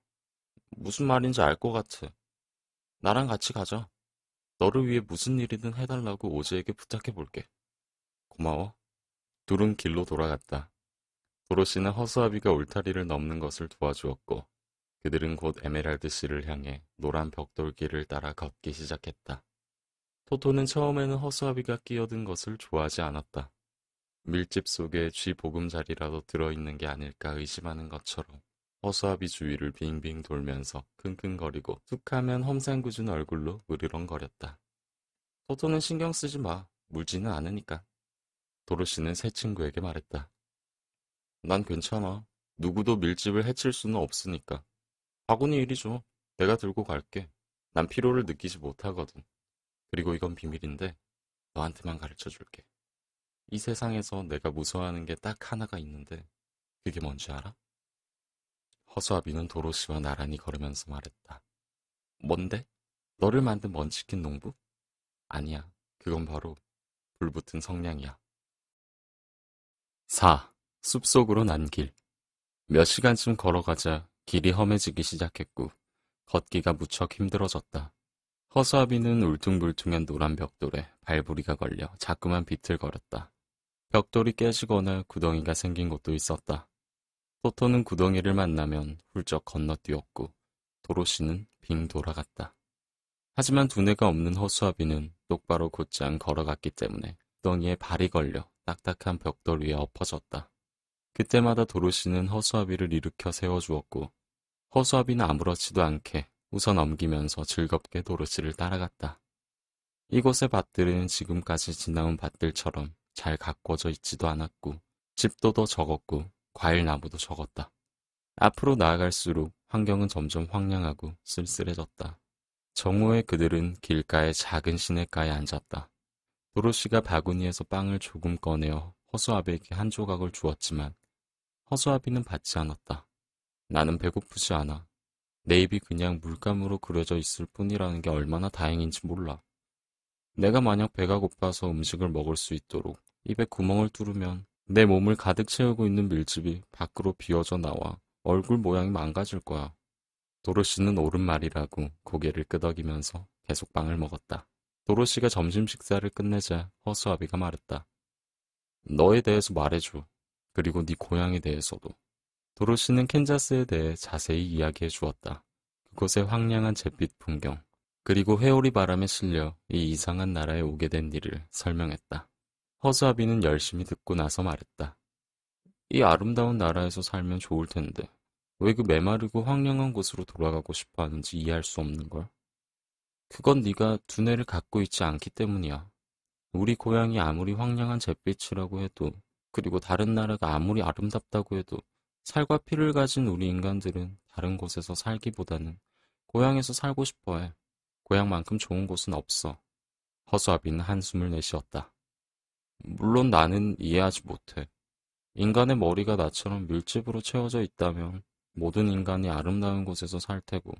무슨 말인지 알 것 같아. 나랑 같이 가자. 너를 위해 무슨 일이든 해달라고 오즈에게 부탁해볼게. 고마워. 둘은 길로 돌아갔다. 도로시는 허수아비가 울타리를 넘는 것을 도와주었고 그들은 곧 에메랄드시를 향해 노란 벽돌길을 따라 걷기 시작했다. 토토는 처음에는 허수아비가 끼어든 것을 좋아하지 않았다. 밀집 속에 쥐 보금자리라도 들어있는 게 아닐까 의심하는 것처럼 허수아비 주위를 빙빙 돌면서 킁킁거리고 툭하면 험상궂은 얼굴로 으르렁거렸다. 토토는 신경 쓰지 마. 물지는 않으니까. 도로시는 새 친구에게 말했다. 난 괜찮아. 누구도 밀집을 해칠 수는 없으니까. 바구니 이리 줘. 내가 들고 갈게. 난 피로를 느끼지 못하거든. 그리고 이건 비밀인데 너한테만 가르쳐 줄게. 이 세상에서 내가 무서워하는 게 딱 하나가 있는데 그게 뭔지 알아? 허수아비는 도로시와 나란히 걸으면서 말했다. 뭔데? 너를 만든 먼치킨 농부? 아니야. 그건 바로 불붙은 성냥이야. 4. 숲속으로 난 길. 몇 시간쯤 걸어가자 길이 험해지기 시작했고 걷기가 무척 힘들어졌다. 허수아비는 울퉁불퉁한 노란 벽돌에 발부리가 걸려 자꾸만 비틀거렸다. 벽돌이 깨지거나 구덩이가 생긴 곳도 있었다. 토토는 구덩이를 만나면 훌쩍 건너뛰었고 도로시는 빙 돌아갔다. 하지만 두뇌가 없는 허수아비는 똑바로 곧장 걸어갔기 때문에 덩이에 발이 걸려 딱딱한 벽돌 위에 엎어졌다. 그때마다 도로시는 허수아비를 일으켜 세워주었고 허수아비는 아무렇지도 않게 웃어 넘기면서 즐겁게 도로시를 따라갔다. 이곳의 밭들은 지금까지 지나온 밭들처럼 잘 가꿔져 있지도 않았고 집도 더 적었고 과일 나무도 적었다. 앞으로 나아갈수록 환경은 점점 황량하고 쓸쓸해졌다. 정오에 그들은 길가의 작은 시냇가에 앉았다. 도로시가 바구니에서 빵을 조금 꺼내어 허수아비에게 한 조각을 주었지만 허수아비는 받지 않았다. 나는 배고프지 않아. 내 입이 그냥 물감으로 그려져 있을 뿐이라는 게 얼마나 다행인지 몰라. 내가 만약 배가 고파서 음식을 먹을 수 있도록 입에 구멍을 뚫으면 내 몸을 가득 채우고 있는 밀집이 밖으로 비어져 나와 얼굴 모양이 망가질 거야. 도로시는 옳은 말이라고 고개를 끄덕이면서 계속 빵을 먹었다. 도로시가 점심 식사를 끝내자 허수아비가 말했다. 너에 대해서 말해줘. 그리고 네 고향에 대해서도. 도로시는 캔자스에 대해 자세히 이야기해 주었다. 그곳의 황량한 잿빛 풍경, 그리고 회오리 바람에 실려 이 이상한 나라에 오게 된 일을 설명했다. 허수아비는 열심히 듣고 나서 말했다. 이 아름다운 나라에서 살면 좋을 텐데 왜 그 메마르고 황량한 곳으로 돌아가고 싶어 하는지 이해할 수 없는걸? 그건 네가 두뇌를 갖고 있지 않기 때문이야. 우리 고향이 아무리 황량한 잿빛이라고 해도, 그리고 다른 나라가 아무리 아름답다고 해도 살과 피를 가진 우리 인간들은 다른 곳에서 살기보다는 고향에서 살고 싶어 해. 고향만큼 좋은 곳은 없어. 허수아비는 한숨을 내쉬었다. 물론 나는 이해하지 못해. 인간의 머리가 나처럼 밀집으로 채워져 있다면 모든 인간이 아름다운 곳에서 살 테고,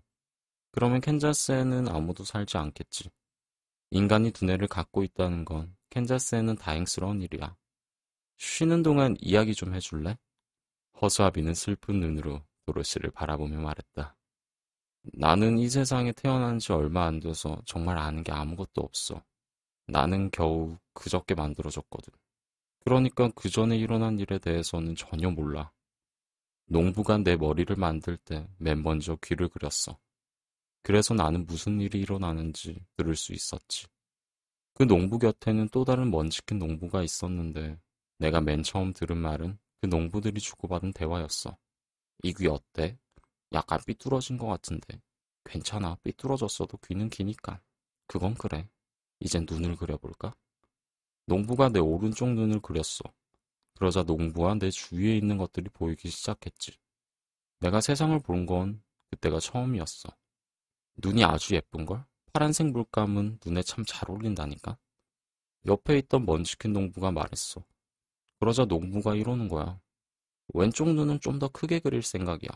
그러면 캔자스에는 아무도 살지 않겠지. 인간이 두뇌를 갖고 있다는 건 캔자스에는 다행스러운 일이야. 쉬는 동안 이야기 좀 해줄래? 허수아비는 슬픈 눈으로 도로시를 바라보며 말했다. 나는 이 세상에 태어난 지 얼마 안 돼서 정말 아는 게 아무것도 없어. 나는 겨우 그저께 만들어졌거든. 그러니까 그 전에 일어난 일에 대해서는 전혀 몰라. 농부가 내 머리를 만들 때 맨 먼저 귀를 그렸어. 그래서 나는 무슨 일이 일어나는지 들을 수 있었지. 그 농부 곁에는 또 다른 먼지킨 농부가 있었는데 내가 맨 처음 들은 말은 그 농부들이 주고받은 대화였어. 이 귀 어때? 약간 삐뚤어진 것 같은데. 괜찮아, 삐뚤어졌어도 귀는 기니까. 그건 그래. 이젠 눈을 그려볼까? 농부가 내 오른쪽 눈을 그렸어. 그러자 농부와 내 주위에 있는 것들이 보이기 시작했지. 내가 세상을 본 건 그때가 처음이었어. 눈이 아주 예쁜걸? 파란색 물감은 눈에 참 잘 어울린다니까? 옆에 있던 먼치킨 농부가 말했어. 그러자 농부가 이러는 거야. 왼쪽 눈은 좀 더 크게 그릴 생각이야.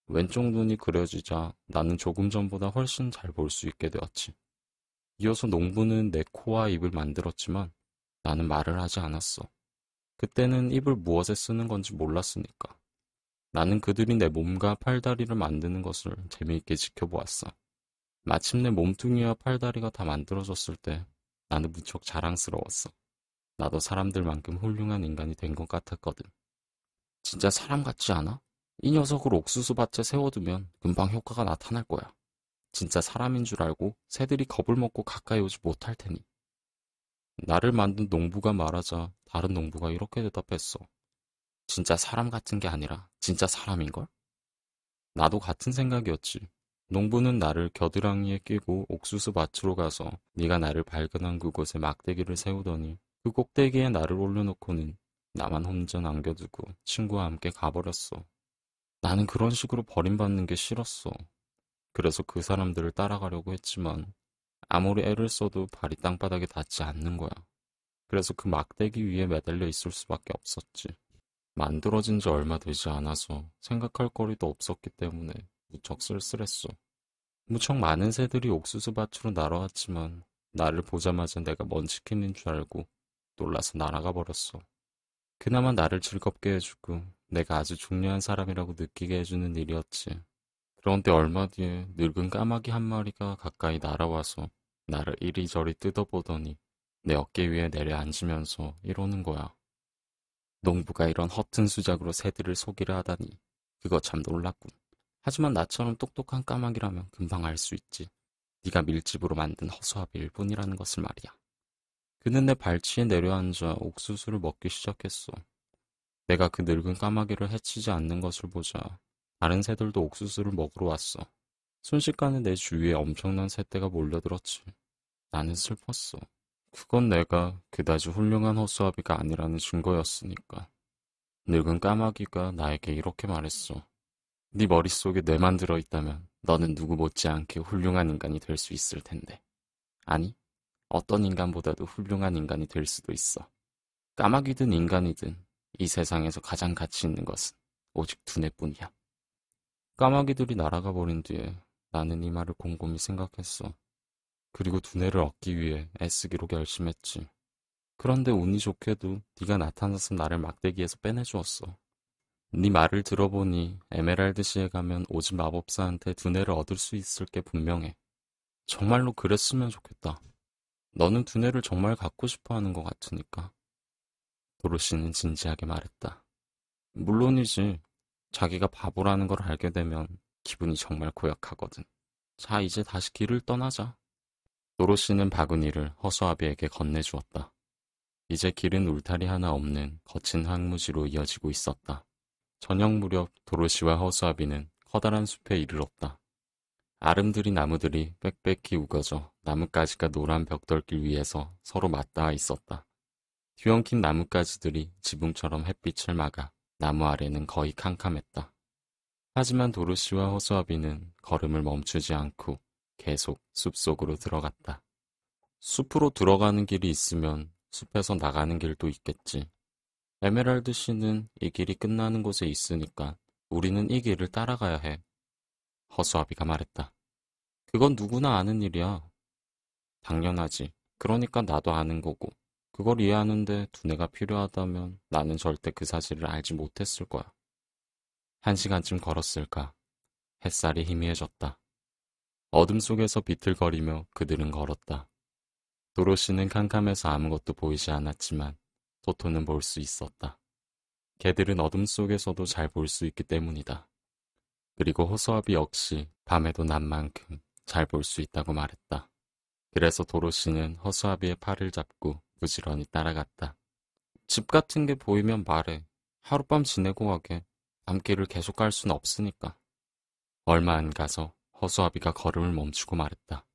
왼쪽 눈이 그려지자 나는 조금 전보다 훨씬 잘 볼 수 있게 되었지. 이어서 농부는 내 코와 입을 만들었지만 나는 말을 하지 않았어. 그때는 입을 무엇에 쓰는 건지 몰랐으니까. 나는 그들이 내 몸과 팔다리를 만드는 것을 재미있게 지켜보았어. 마침내 몸뚱이와 팔다리가 다 만들어졌을 때 나는 무척 자랑스러웠어. 나도 사람들만큼 훌륭한 인간이 된 것 같았거든. 진짜 사람 같지 않아? 이 녀석을 옥수수 밭에 세워두면 금방 효과가 나타날 거야. 진짜 사람인 줄 알고 새들이 겁을 먹고 가까이 오지 못할 테니. 나를 만든 농부가 말하자 다른 농부가 이렇게 대답했어. 진짜 사람 같은 게 아니라 진짜 사람인걸? 나도 같은 생각이었지. 농부는 나를 겨드랑이에 끼고 옥수수 밭으로 가서 네가 나를 발견한 그곳에 막대기를 세우더니 그 꼭대기에 나를 올려놓고는 나만 혼자 남겨두고 친구와 함께 가버렸어. 나는 그런 식으로 버림받는 게 싫었어. 그래서 그 사람들을 따라가려고 했지만 아무리 애를 써도 발이 땅바닥에 닿지 않는 거야. 그래서 그 막대기 위에 매달려 있을 수밖에 없었지. 만들어진 지 얼마 되지 않아서 생각할 거리도 없었기 때문에 무척 쓸쓸했어. 무척 많은 새들이 옥수수 밭으로 날아왔지만 나를 보자마자 내가 먼치킨인 줄 알고 놀라서 날아가 버렸어. 그나마 나를 즐겁게 해주고 내가 아주 중요한 사람이라고 느끼게 해주는 일이었지. 그런데 얼마 뒤에 늙은 까마귀 한 마리가 가까이 날아와서 나를 이리저리 뜯어보더니 내 어깨 위에 내려앉으면서 이러는 거야. 농부가 이런 허튼 수작으로 새들을 속이려 하다니 그거 참 놀랐군. 하지만 나처럼 똑똑한 까마귀라면 금방 알 수 있지. 네가 밀집으로 만든 허수아비일 뿐이라는 것을 말이야. 그는 내 발치에 내려앉아 옥수수를 먹기 시작했어. 내가 그 늙은 까마귀를 해치지 않는 것을 보자 다른 새들도 옥수수를 먹으러 왔어. 순식간에 내 주위에 엄청난 새떼가 몰려들었지. 나는 슬펐어. 그건 내가 그다지 훌륭한 허수아비가 아니라는 증거였으니까. 늙은 까마귀가 나에게 이렇게 말했어. 네 머릿속에 뇌만 들어있다면 너는 누구 못지않게 훌륭한 인간이 될 수 있을 텐데. 아니, 어떤 인간보다도 훌륭한 인간이 될 수도 있어. 까마귀든 인간이든 이 세상에서 가장 가치 있는 것은 오직 두뇌뿐이야. 까마귀들이 날아가 버린 뒤에 나는 이 말을 곰곰이 생각했어. 그리고 두뇌를 얻기 위해 애쓰기로 결심했지. 그런데 운이 좋게도 네가 나타나서 나를 막대기에서 빼내주었어. 네 말을 들어보니 에메랄드시에 가면 오즈 마법사한테 두뇌를 얻을 수 있을 게 분명해. 정말로 그랬으면 좋겠다. 너는 두뇌를 정말 갖고 싶어 하는 것 같으니까. 도로시는 진지하게 말했다. 물론이지. 자기가 바보라는 걸 알게 되면 기분이 정말 고약하거든. 자, 이제 다시 길을 떠나자. 도로시는 바구니를 허수아비에게 건네주었다. 이제 길은 울타리 하나 없는 거친 황무지로 이어지고 있었다. 저녁 무렵 도로시와 허수아비는 커다란 숲에 이르렀다. 아름드리 나무들이 빽빽히 우거져 나뭇가지가 노란 벽돌길 위에서 서로 맞닿아 있었다. 뒤엉킨 나뭇가지들이 지붕처럼 햇빛을 막아 나무 아래는 거의 캄캄했다. 하지만 도로시와 허수아비는 걸음을 멈추지 않고 계속 숲속으로 들어갔다. 숲으로 들어가는 길이 있으면 숲에서 나가는 길도 있겠지. 에메랄드 씨는 이 길이 끝나는 곳에 있으니까 우리는 이 길을 따라가야 해. 허수아비가 말했다. 그건 누구나 아는 일이야. 당연하지. 그러니까 나도 아는 거고. 그걸 이해하는데 두뇌가 필요하다면 나는 절대 그 사실을 알지 못했을 거야. 1시간쯤 걸었을까. 햇살이 희미해졌다. 어둠 속에서 비틀거리며 그들은 걸었다. 도로시는 캄캄해서 아무것도 보이지 않았지만 토토는 볼 수 있었다. 개들은 어둠 속에서도 잘 볼 수 있기 때문이다. 그리고 허수아비 역시 밤에도 난 만큼 잘 볼 수 있다고 말했다. 그래서 도로시는 허수아비의 팔을 잡고 부지런히 따라갔다. 집 같은 게 보이면 말해. 하룻밤 지내고 가게. 밤길을 계속 갈 순 없으니까. 얼마 안 가서 허수아비가 걸음을 멈추고 말했다.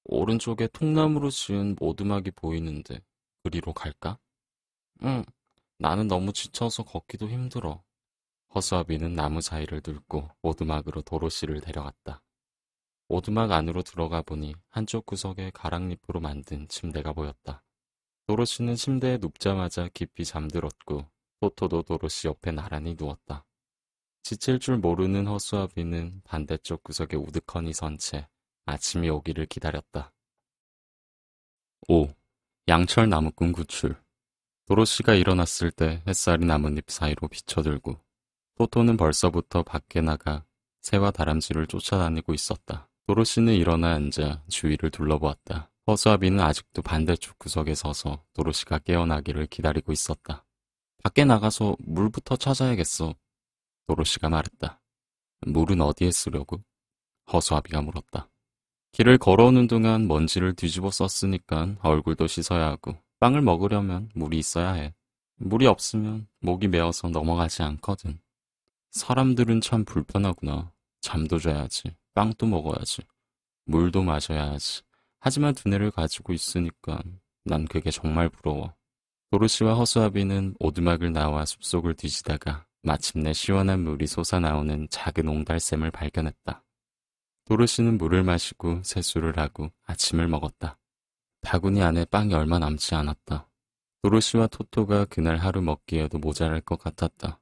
오른쪽에 통나무로 지은 오두막이 보이는데 그리로 갈까? 응, 나는 너무 지쳐서 걷기도 힘들어. 허수아비는 나무 사이를 뚫고 오두막으로 도로시를 데려갔다. 오두막 안으로 들어가 보니 한쪽 구석에 가랑잎으로 만든 침대가 보였다. 도로시는 침대에 눕자마자 깊이 잠들었고 토토도 도로시 옆에 나란히 누웠다. 지칠 줄 모르는 허수아비는 반대쪽 구석에 우두커니 선 채 아침이 오기를 기다렸다. 5. 양철 나무꾼 구출. 도로시가 일어났을 때 햇살이 나뭇잎 사이로 비쳐들고 토토는 벌써부터 밖에 나가 새와 다람쥐를 쫓아다니고 있었다. 도로시는 일어나 앉아 주위를 둘러보았다. 허수아비는 아직도 반대쪽 구석에 서서 도로시가 깨어나기를 기다리고 있었다. 밖에 나가서 물부터 찾아야겠어. 도로시가 말했다. 물은 어디에 쓰려고? 허수아비가 물었다. 길을 걸어오는 동안 먼지를 뒤집어 썼으니까 얼굴도 씻어야 하고 빵을 먹으려면 물이 있어야 해. 물이 없으면 목이 메어서 넘어가지 않거든. 사람들은 참 불편하구나. 잠도 자야지. 빵도 먹어야지. 물도 마셔야 하지. 하지만 두뇌를 가지고 있으니까 난 그게 정말 부러워. 도로시와 허수아비는 오두막을 나와 숲속을 뒤지다가 마침내 시원한 물이 솟아나오는 작은 옹달샘을 발견했다. 도로시는 물을 마시고 세수를 하고 아침을 먹었다. 바구니 안에 빵이 얼마 남지 않았다. 도로시와 토토가 그날 하루 먹기에도 모자랄 것 같았다.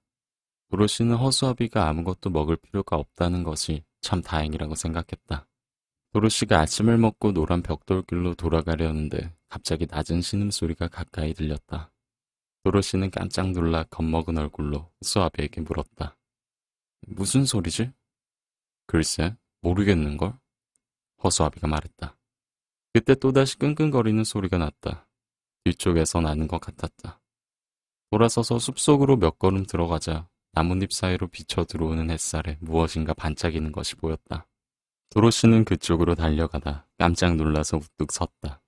도로시는 허수아비가 아무것도 먹을 필요가 없다는 것이 참 다행이라고 생각했다. 도로시가 아침을 먹고 노란 벽돌길로 돌아가려는데 갑자기 낮은 신음소리가 가까이 들렸다. 도로시는 깜짝 놀라 겁먹은 얼굴로 허수아비에게 물었다. 무슨 소리지? 글쎄, 모르겠는걸? 허수아비가 말했다. 그때 또다시 끙끙거리는 소리가 났다. 뒤쪽에서 나는 것 같았다. 돌아서서 숲속으로 몇 걸음 들어가자 나뭇잎 사이로 비쳐 들어오는 햇살에 무엇인가 반짝이는 것이 보였다. 도로시는 그쪽으로 달려가다 깜짝 놀라서 우뚝 섰다.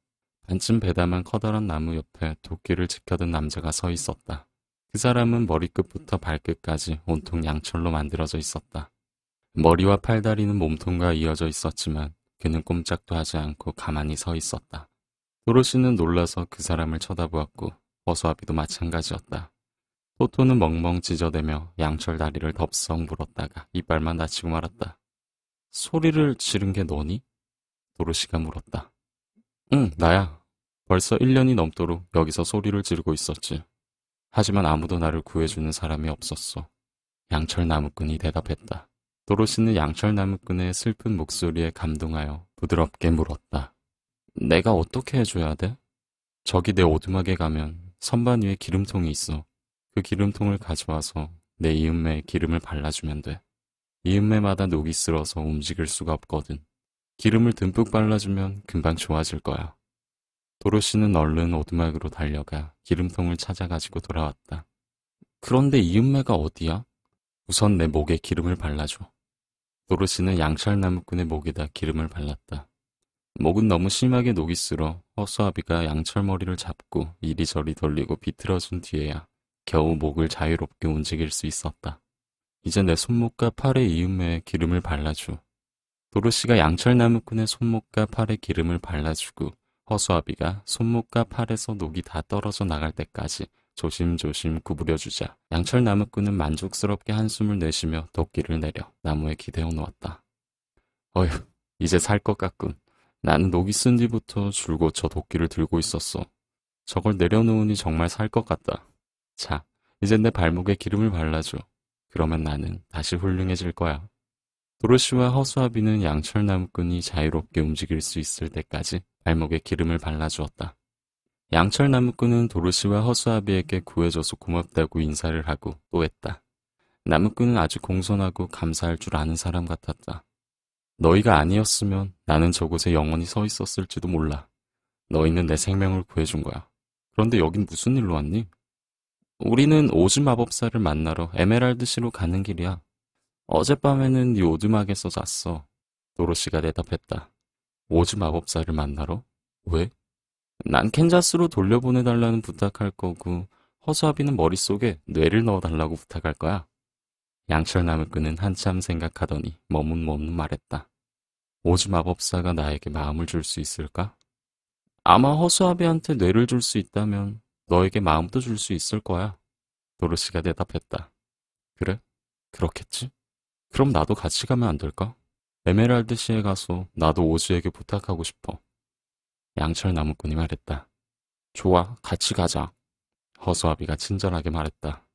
반쯤 배담한 커다란 나무 옆에 도끼를 지켜든 남자가 서 있었다. 그 사람은 머리끝부터 발끝까지 온통 양철로 만들어져 있었다. 머리와 팔다리는 몸통과 이어져 있었지만 그는 꼼짝도 하지 않고 가만히 서 있었다. 도로시는 놀라서 그 사람을 쳐다보았고 허수아비도 마찬가지였다. 토토는 멍멍 찢어대며 양철 다리를 덥석 물었다가 이빨만 다치고 말았다. 소리를 지른 게 너니? 도로시가 물었다. 응, 나야. 벌써 1년이 넘도록 여기서 소리를 지르고 있었지. 하지만 아무도 나를 구해주는 사람이 없었어. 양철 나무꾼이 대답했다. 도로시는 양철 나무꾼의 슬픈 목소리에 감동하여 부드럽게 물었다. 내가 어떻게 해줘야 돼? 저기 내 오두막에 가면 선반 위에 기름통이 있어. 그 기름통을 가져와서 내 이음매에 기름을 발라주면 돼. 이음매마다 녹이 슬어서 움직일 수가 없거든. 기름을 듬뿍 발라주면 금방 좋아질 거야. 도로시는 얼른 오두막으로 달려가 기름통을 찾아가지고 돌아왔다. 그런데 이음매가 어디야? 우선 내 목에 기름을 발라줘. 도로시는 양철 나무꾼의 목에다 기름을 발랐다. 목은 너무 심하게 녹이 슬어 허수아비가 양철 머리를 잡고 이리저리 돌리고 비틀어준 뒤에야 겨우 목을 자유롭게 움직일 수 있었다. 이제 내 손목과 팔의 이음매에 기름을 발라줘. 도로시가 양철 나무꾼의 손목과 팔에 기름을 발라주고 허수아비가 손목과 팔에서 녹이 다 떨어져 나갈 때까지 조심조심 구부려주자 양철 나무꾼은 만족스럽게 한숨을 내쉬며 도끼를 내려 나무에 기대어 놓았다. 어휴, 이제 살 것 같군. 나는 녹이 쓴 뒤부터 줄곧 저 도끼를 들고 있었어. 저걸 내려놓으니 정말 살 것 같다. 자, 이제 내 발목에 기름을 발라줘. 그러면 나는 다시 훌륭해질 거야. 도로시와 허수아비는 양철 나무꾼이 자유롭게 움직일 수 있을 때까지 발목에 기름을 발라주었다. 양철 나무꾼은 도로시와 허수아비에게 구해줘서 고맙다고 인사를 하고 또 했다. 나무꾼은 아주 공손하고 감사할 줄 아는 사람 같았다. 너희가 아니었으면 나는 저곳에 영원히 서 있었을지도 몰라. 너희는 내 생명을 구해준 거야. 그런데 여긴 무슨 일로 왔니? 우리는 오즈 마법사를 만나러 에메랄드시로 가는 길이야. 어젯밤에는 네 오두막에서 잤어. 도로시가 대답했다. 오즈 마법사를 만나러? 왜? 난 캔자스로 돌려보내달라는 부탁할 거고 허수아비는 머릿속에 뇌를 넣어달라고 부탁할 거야. 양철 나무꾼은 한참 생각하더니 머뭇머뭇 말했다. 오즈 마법사가 나에게 마음을 줄 수 있을까? 아마 허수아비한테 뇌를 줄 수 있다면 너에게 마음도 줄 수 있을 거야. 도로시가 대답했다. 그래? 그렇겠지? 그럼 나도 같이 가면 안 될까? 에메랄드시에 가서 나도 오즈에게 부탁하고 싶어. 양철 나무꾼이 말했다. 좋아, 같이 가자. 허수아비가 친절하게 말했다.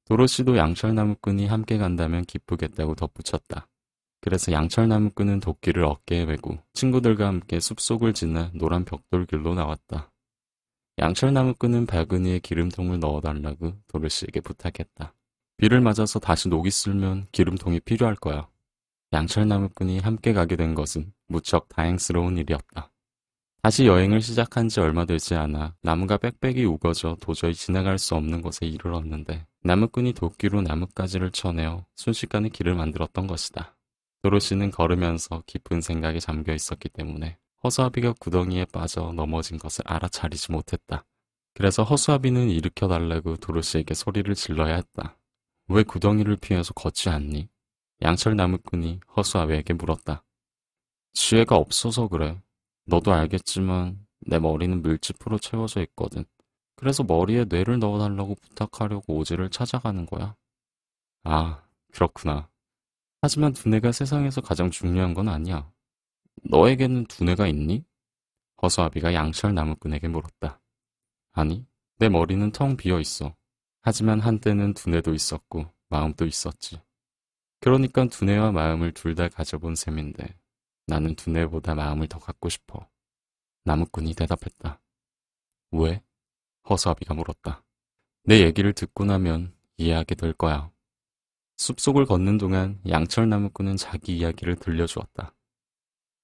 도로시도 양철 나무꾼이 함께 간다면 기쁘겠다고 덧붙였다. 그래서 양철 나무꾼은 도끼를 어깨에 메고 친구들과 함께 숲속을 지나 노란 벽돌길로 나왔다. 양철 나무꾼은 바구니에 기름통을 넣어달라고 도로시에게 부탁했다. 비를 맞아서 다시 녹이 슬면 기름통이 필요할 거야. 양철 나무꾼이 함께 가게 된 것은 무척 다행스러운 일이었다. 다시 여행을 시작한 지 얼마 되지 않아 나무가 빽빽이 우거져 도저히 지나갈 수 없는 곳에 이르렀는데 나무꾼이 도끼로 나뭇가지를 쳐내어 순식간에 길을 만들었던 것이다. 도로시는 걸으면서 깊은 생각에 잠겨 있었기 때문에 허수아비가 구덩이에 빠져 넘어진 것을 알아차리지 못했다. 그래서 허수아비는 일으켜달라고 도로시에게 소리를 질러야 했다. 왜 구덩이를 피해서 걷지 않니? 양철 나무꾼이 허수아비에게 물었다. 지혜가 없어서 그래. 너도 알겠지만 내 머리는 밀짚으로 채워져 있거든. 그래서 머리에 뇌를 넣어달라고 부탁하려고 오즈를 찾아가는 거야. 아, 그렇구나. 하지만 두뇌가 세상에서 가장 중요한 건 아니야. 너에게는 두뇌가 있니? 허수아비가 양철 나무꾼에게 물었다. 아니, 내 머리는 텅 비어 있어. 하지만 한때는 두뇌도 있었고 마음도 있었지. 그러니까 두뇌와 마음을 둘 다 가져본 셈인데 나는 두뇌보다 마음을 더 갖고 싶어. 나무꾼이 대답했다. 왜? 허수아비가 물었다. 내 얘기를 듣고 나면 이해하게 될 거야. 숲속을 걷는 동안 양철 나무꾼은 자기 이야기를 들려주었다.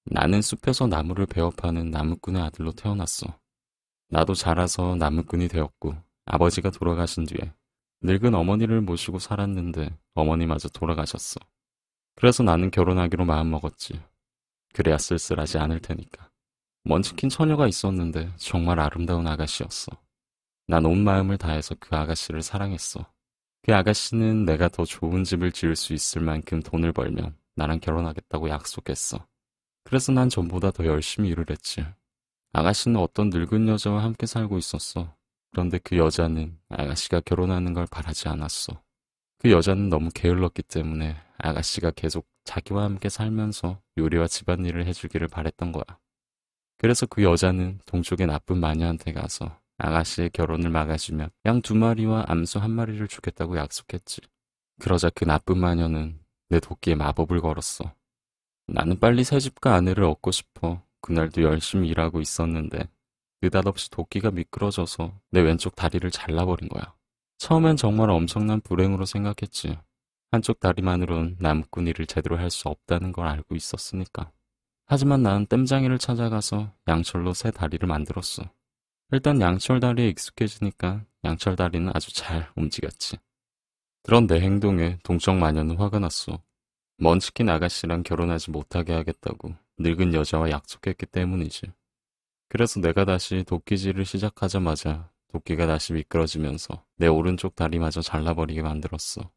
나는 숲에서 나무를 베어 파는 나무꾼의 아들로 태어났어. 나도 자라서 나무꾼이 되었고 아버지가 돌아가신 뒤에 늙은 어머니를 모시고 살았는데 어머니마저 돌아가셨어. 그래서 나는 결혼하기로 마음먹었지. 그래야 쓸쓸하지 않을 테니까. 먼치킨 처녀가 있었는데 정말 아름다운 아가씨였어. 난 온 마음을 다해서 그 아가씨를 사랑했어. 그 아가씨는 내가 더 좋은 집을 지을 수 있을 만큼 돈을 벌면 나랑 결혼하겠다고 약속했어. 그래서 난 전보다 더 열심히 일을 했지. 아가씨는 어떤 늙은 여자와 함께 살고 있었어. 그런데 그 여자는 아가씨가 결혼하는 걸 바라지 않았어. 그 여자는 너무 게을렀기 때문에 아가씨가 계속 자기와 함께 살면서 요리와 집안일을 해주기를 바랬던 거야. 그래서 그 여자는 동쪽의 나쁜 마녀한테 가서 아가씨의 결혼을 막아주면 양 2마리와 암수 1마리를 주겠다고 약속했지. 그러자 그 나쁜 마녀는 내 도끼에 마법을 걸었어. 나는 빨리 새집과 아내를 얻고 싶어 그날도 열심히 일하고 있었는데 느닷없이 도끼가 미끄러져서 내 왼쪽 다리를 잘라버린 거야. 처음엔 정말 엄청난 불행으로 생각했지. 한쪽 다리만으론 나무꾼이를 제대로 할 수 없다는 걸 알고 있었으니까. 하지만 나는 땜장이를 찾아가서 양철로 새 다리를 만들었어. 일단 양철 다리에 익숙해지니까 양철 다리는 아주 잘 움직였지. 그런 내 행동에 동쪽 마녀는 화가 났어. 먼치킨 아가씨랑 결혼하지 못하게 하겠다고 늙은 여자와 약속했기 때문이지. 그래서 내가 다시 도끼질을 시작하자마자 도끼가 다시 미끄러지면서 내 오른쪽 다리마저 잘라버리게 만들었어.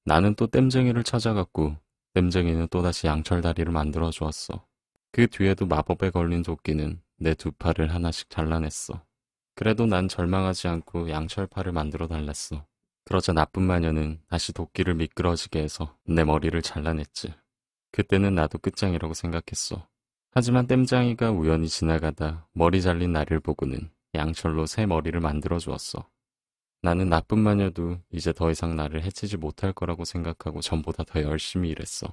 나는 또 땜쟁이를 찾아갔고 땜쟁이는 또다시 양철 다리를 만들어 주었어. 그 뒤에도 마법에 걸린 도끼는 내 2팔을 하나씩 잘라냈어. 그래도 난 절망하지 않고 양철팔을 만들어 달랬어. 그러자 나쁜 마녀는 다시 도끼를 미끄러지게 해서 내 머리를 잘라냈지. 그때는 나도 끝장이라고 생각했어. 하지만 땜장이가 우연히 지나가다 머리 잘린 나를 보고는 양철로 새 머리를 만들어 주었어. 나는 나쁜 마녀도 이제 더 이상 나를 해치지 못할 거라고 생각하고 전보다 더 열심히 일했어.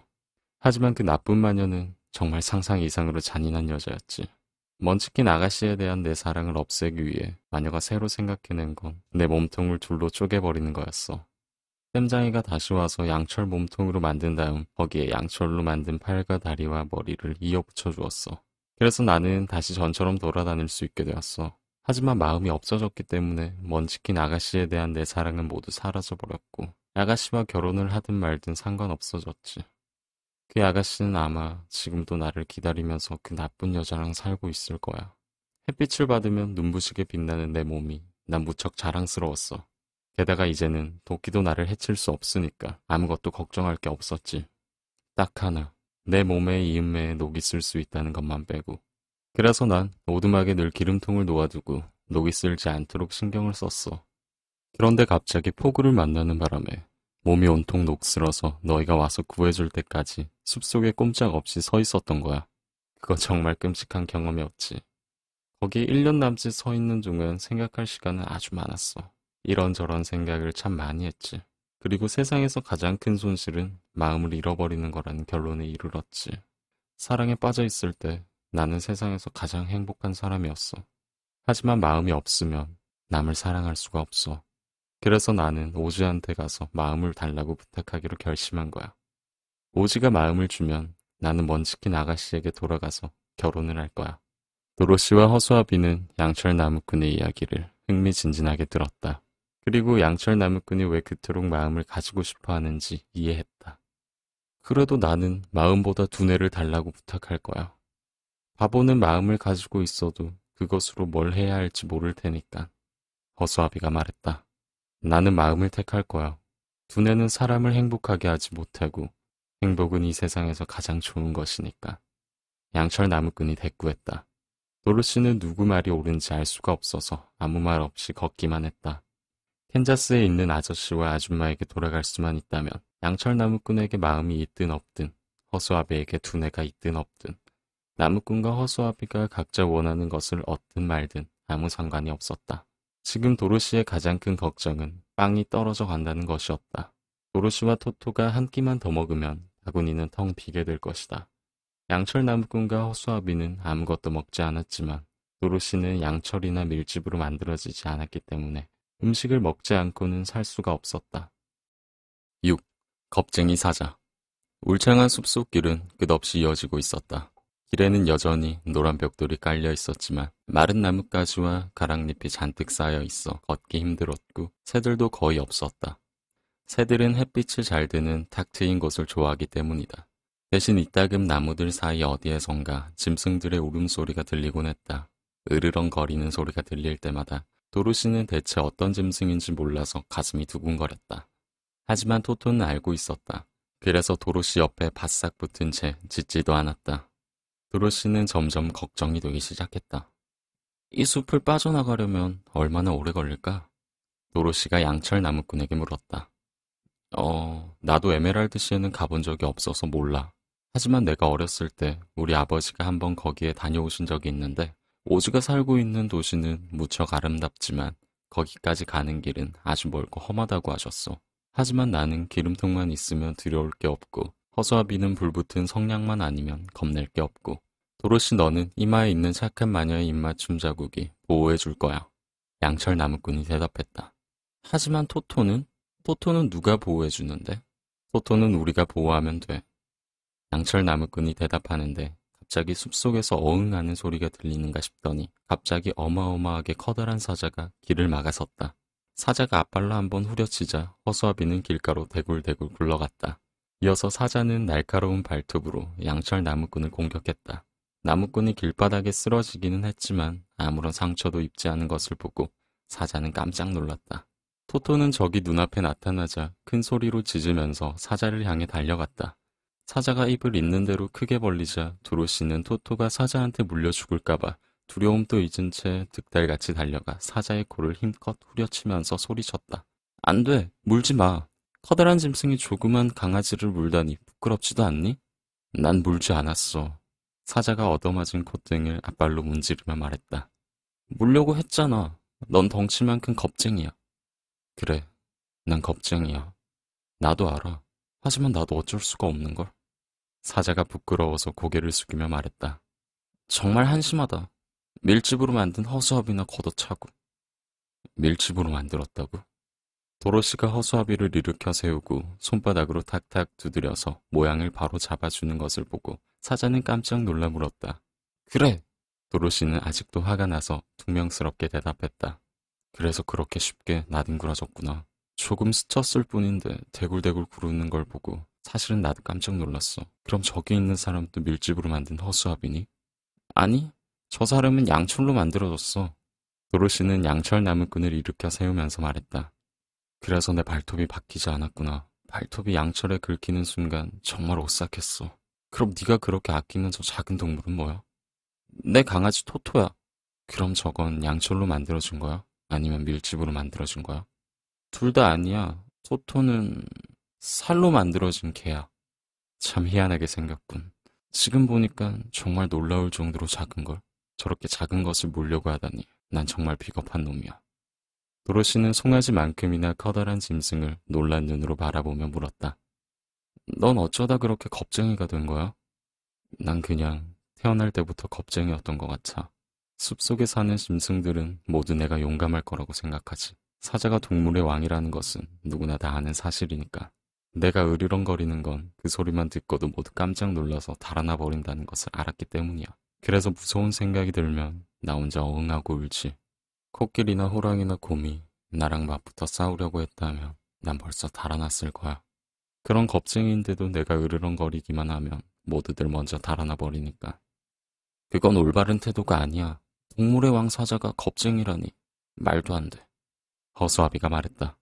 하지만 그 나쁜 마녀는 정말 상상 이상으로 잔인한 여자였지. 먼치킨 아가씨에 대한 내 사랑을 없애기 위해 마녀가 새로 생각해낸 건 내 몸통을 둘로 쪼개버리는 거였어. 땜장이가 다시 와서 양철 몸통으로 만든 다음 거기에 양철로 만든 팔과 다리와 머리를 이어 붙여주었어. 그래서 나는 다시 전처럼 돌아다닐 수 있게 되었어. 하지만 마음이 없어졌기 때문에 먼치킨 아가씨에 대한 내 사랑은 모두 사라져버렸고 아가씨와 결혼을 하든 말든 상관없어졌지. 그 아가씨는 아마 지금도 나를 기다리면서 그 나쁜 여자랑 살고 있을 거야. 햇빛을 받으면 눈부시게 빛나는 내 몸이 난 무척 자랑스러웠어. 게다가 이제는 도끼도 나를 해칠 수 없으니까 아무것도 걱정할 게 없었지. 딱 하나, 내 몸에 이음매에 녹이 쓸 수 있다는 것만 빼고. 그래서 난 오두막에 늘 기름통을 놓아두고 녹이 쓸지 않도록 신경을 썼어. 그런데 갑자기 폭우를 만나는 바람에 몸이 온통 녹슬어서 너희가 와서 구해줄 때까지 숲속에 꼼짝없이 서 있었던 거야. 그거 정말 끔찍한 경험이었지. 거기 1년 남짓 서 있는 동안 생각할 시간은 아주 많았어. 이런저런 생각을 참 많이 했지. 그리고 세상에서 가장 큰 손실은 마음을 잃어버리는 거라는 결론에 이르렀지. 사랑에 빠져 있을 때 나는 세상에서 가장 행복한 사람이었어. 하지만 마음이 없으면 남을 사랑할 수가 없어. 그래서 나는 오지한테 가서 마음을 달라고 부탁하기로 결심한 거야. 오지가 마음을 주면 나는 먼치킨 아가씨에게 돌아가서 결혼을 할 거야. 도로시와 허수아비는 양철 나무꾼의 이야기를 흥미진진하게 들었다. 그리고 양철 나무꾼이 왜 그토록 마음을 가지고 싶어 하는지 이해했다. 그래도 나는 마음보다 두뇌를 달라고 부탁할 거야. 바보는 마음을 가지고 있어도 그것으로 뭘 해야 할지 모를 테니까. 허수아비가 말했다. 나는 마음을 택할 거야. 두뇌는 사람을 행복하게 하지 못하고 행복은 이 세상에서 가장 좋은 것이니까. 양철 나무꾼이 대꾸했다. 도로시는 누구 말이 옳은지 알 수가 없어서 아무 말 없이 걷기만 했다. 캔자스에 있는 아저씨와 아줌마에게 돌아갈 수만 있다면 양철 나무꾼에게 마음이 있든 없든 허수아비에게 두뇌가 있든 없든 나무꾼과 허수아비가 각자 원하는 것을 얻든 말든 아무 상관이 없었다. 지금 도로시의 가장 큰 걱정은 빵이 떨어져 간다는 것이었다. 도로시와 토토가 한 끼만 더 먹으면 바구니는 텅 비게 될 것이다. 양철 나무꾼과 허수아비는 아무것도 먹지 않았지만 도로시는 양철이나 밀집으로 만들어지지 않았기 때문에 음식을 먹지 않고는 살 수가 없었다. 6. 겁쟁이 사자. 울창한 숲속 길은 끝없이 이어지고 있었다. 길에는 여전히 노란 벽돌이 깔려 있었지만 마른 나뭇가지와 가랑잎이 잔뜩 쌓여 있어 걷기 힘들었고 새들도 거의 없었다. 새들은 햇빛이 잘 드는 탁 트인 곳을 좋아하기 때문이다. 대신 이따금 나무들 사이 어디에선가 짐승들의 울음소리가 들리곤 했다. 으르렁거리는 소리가 들릴 때마다 도로시는 대체 어떤 짐승인지 몰라서 가슴이 두근거렸다. 하지만 토토는 알고 있었다. 그래서 도로시 옆에 바싹 붙은 채 짖지도 않았다. 도로시는 점점 걱정이 되기 시작했다. 이 숲을 빠져나가려면 얼마나 오래 걸릴까? 도로시가 양철 나무꾼에게 물었다. 나도 에메랄드시에는 가본 적이 없어서 몰라. 하지만 내가 어렸을 때 우리 아버지가 한번 거기에 다녀오신 적이 있는데 오즈가 살고 있는 도시는 무척 아름답지만 거기까지 가는 길은 아주 멀고 험하다고 하셨어. 하지만 나는 기름통만 있으면 두려울 게 없고 허수아비는 불붙은 성냥만 아니면 겁낼 게 없고 도로시 너는 이마에 있는 착한 마녀의 입맞춤 자국이 보호해 줄 거야. 양철 나무꾼이 대답했다. 하지만 토토는? 토토는 누가 보호해 주는데? 토토는 우리가 보호하면 돼. 양철 나무꾼이 대답하는데 갑자기 숲속에서 어흥하는 소리가 들리는가 싶더니 갑자기 어마어마하게 커다란 사자가 길을 막아섰다. 사자가 앞발로 한번 후려치자 허수아비는 길가로 대굴대굴 굴러갔다. 이어서 사자는 날카로운 발톱으로 양철 나무꾼을 공격했다. 나무꾼이 길바닥에 쓰러지기는 했지만 아무런 상처도 입지 않은 것을 보고 사자는 깜짝 놀랐다. 토토는 적이 눈앞에 나타나자 큰 소리로 짖으면서 사자를 향해 달려갔다. 사자가 입을 있는 대로 크게 벌리자 도로시는 토토가 사자한테 물려 죽을까봐 두려움도 잊은 채 득달같이 달려가 사자의 코를 힘껏 후려치면서 소리쳤다. 안 돼! 물지 마! 커다란 짐승이 조그만 강아지를 물다니 부끄럽지도 않니? 난 물지 않았어. 사자가 얻어맞은 콧등을 앞발로 문지르며 말했다. 물려고 했잖아. 넌 덩치만큼 겁쟁이야. 그래, 난 겁쟁이야. 나도 알아. 하지만 나도 어쩔 수가 없는걸. 사자가 부끄러워서 고개를 숙이며 말했다. 정말 한심하다. 밀집으로 만든 허수아비나 걷어차고. 밀집으로 만들었다고? 도로시가 허수아비를 일으켜 세우고 손바닥으로 탁탁 두드려서 모양을 바로 잡아주는 것을 보고 사자는 깜짝 놀라 물었다. 그래! 도로시는 아직도 화가 나서 퉁명스럽게 대답했다. 그래서 그렇게 쉽게 나뒹굴어졌구나. 조금 스쳤을 뿐인데 대굴대굴 구르는 걸 보고 사실은 나도 깜짝 놀랐어. 그럼 저기 있는 사람도 밀집으로 만든 허수아비니? 아니, 저 사람은 양철로 만들어졌어. 도로시는 양철 나무꾼을 일으켜 세우면서 말했다. 그래서 내 발톱이 바뀌지 않았구나. 발톱이 양철에 긁히는 순간 정말 오싹했어. 그럼 네가 그렇게 아끼는 저 작은 동물은 뭐야? 내 강아지 토토야. 그럼 저건 양철로 만들어준 거야? 아니면 밀집으로 만들어준 거야? 둘 다 아니야. 토토는 살로 만들어진 개야. 참 희한하게 생겼군. 지금 보니까 정말 놀라울 정도로 작은걸. 저렇게 작은 것을 물려고 하다니 난 정말 비겁한 놈이야. 도로시는 송아지만큼이나 커다란 짐승을 놀란 눈으로 바라보며 물었다. 넌 어쩌다 그렇게 겁쟁이가 된 거야? 난 그냥 태어날 때부터 겁쟁이였던 것 같아. 숲속에 사는 짐승들은 모두 내가 용감할 거라고 생각하지. 사자가 동물의 왕이라는 것은 누구나 다 아는 사실이니까. 내가 으르렁거리는 건 그 소리만 듣고도 모두 깜짝 놀라서 달아나 버린다는 것을 알았기 때문이야. 그래서 무서운 생각이 들면 나 혼자 어흥하고 울지. 코끼리나 호랑이나 곰이 나랑 맞붙어 싸우려고 했다면 난 벌써 달아났을 거야. 그런 겁쟁이인데도 내가 으르렁거리기만 하면 모두들 먼저 달아나 버리니까. 그건 올바른 태도가 아니야. 동물의 왕 사자가 겁쟁이라니. 말도 안 돼. 허수아비가 말했다.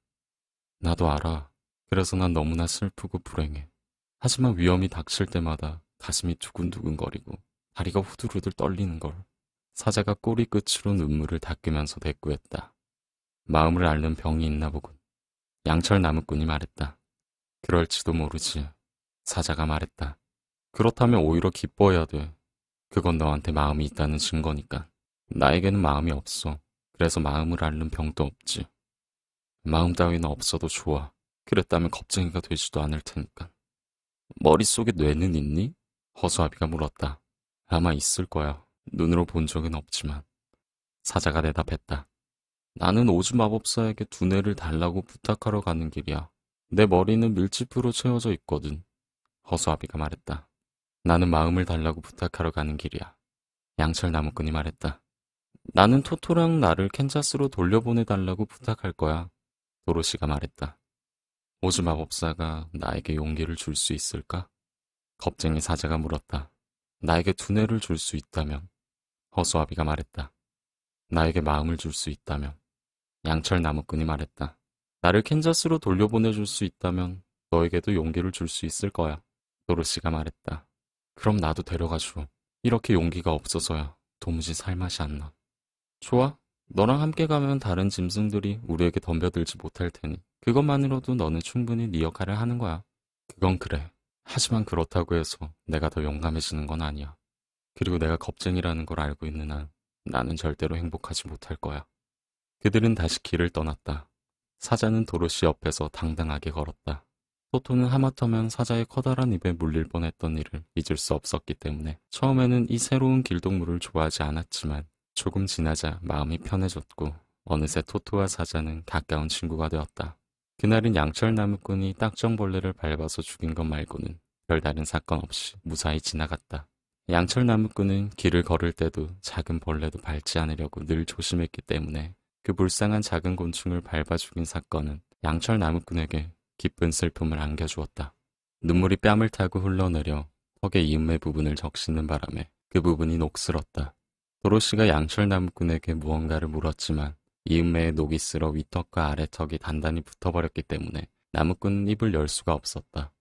나도 알아. 그래서 난 너무나 슬프고 불행해. 하지만 위험이 닥칠 때마다 가슴이 두근두근거리고 다리가 후들후들 떨리는 걸. 사자가 꼬리 끝으로 눈물을 닦으면서 대꾸했다. 마음을 앓는 병이 있나 보군. 양철 나무꾼이 말했다. 그럴지도 모르지. 사자가 말했다. 그렇다면 오히려 기뻐해야 돼. 그건 너한테 마음이 있다는 증거니까. 나에게는 마음이 없어. 그래서 마음을 앓는 병도 없지. 마음 따위는 없어도 좋아. 그랬다면 겁쟁이가 되지도 않을 테니까. 머릿속에 뇌는 있니? 허수아비가 물었다. 아마 있을 거야. 눈으로 본 적은 없지만. 사자가 대답했다. 나는 오즈 마법사에게 두뇌를 달라고 부탁하러 가는 길이야. 내 머리는 밀짚으로 채워져 있거든. 허수아비가 말했다. 나는 마음을 달라고 부탁하러 가는 길이야. 양철 나무꾼이 말했다. 나는 토토랑 나를 캔자스로 돌려보내달라고 부탁할 거야. 도로시가 말했다. 오즈 마법사가 나에게 용기를 줄 수 있을까? 겁쟁이 사자가 물었다. 나에게 두뇌를 줄 수 있다면? 허수아비가 말했다. 나에게 마음을 줄 수 있다면? 양철 나무꾼이 말했다. 나를 캔자스로 돌려보내줄 수 있다면 너에게도 용기를 줄 수 있을 거야. 도로시가 말했다. 그럼 나도 데려가줘. 이렇게 용기가 없어서야 도무지 살맛이 안 나. 좋아. 너랑 함께 가면 다른 짐승들이 우리에게 덤벼들지 못할 테니 그것만으로도 너는 충분히 네 역할을 하는 거야. 그건 그래. 하지만 그렇다고 해서 내가 더 용감해지는 건 아니야. 그리고 내가 겁쟁이라는 걸 알고 있는 한 나는 절대로 행복하지 못할 거야. 그들은 다시 길을 떠났다. 사자는 도로시 옆에서 당당하게 걸었다. 토토는 하마터면 사자의 커다란 입에 물릴 뻔했던 일을 잊을 수 없었기 때문에 처음에는 이 새로운 길동무를 좋아하지 않았지만 조금 지나자 마음이 편해졌고 어느새 토토와 사자는 가까운 친구가 되었다. 그날은 양철 나무꾼이 딱정벌레를 밟아서 죽인 것 말고는 별다른 사건 없이 무사히 지나갔다. 양철 나무꾼은 길을 걸을 때도 작은 벌레도 밟지 않으려고 늘 조심했기 때문에 그 불쌍한 작은 곤충을 밟아 죽인 사건은 양철 나무꾼에게 깊은 슬픔을 안겨주었다. 눈물이 뺨을 타고 흘러내려 턱의 이음매 부분을 적시는 바람에 그 부분이 녹슬었다. 도로시가 양철 나무꾼에게 무언가를 물었지만 이음매에 녹이 슬어 윗턱과 아래턱이 단단히 붙어버렸기 때문에 나무꾼은 입을 열 수가 없었다.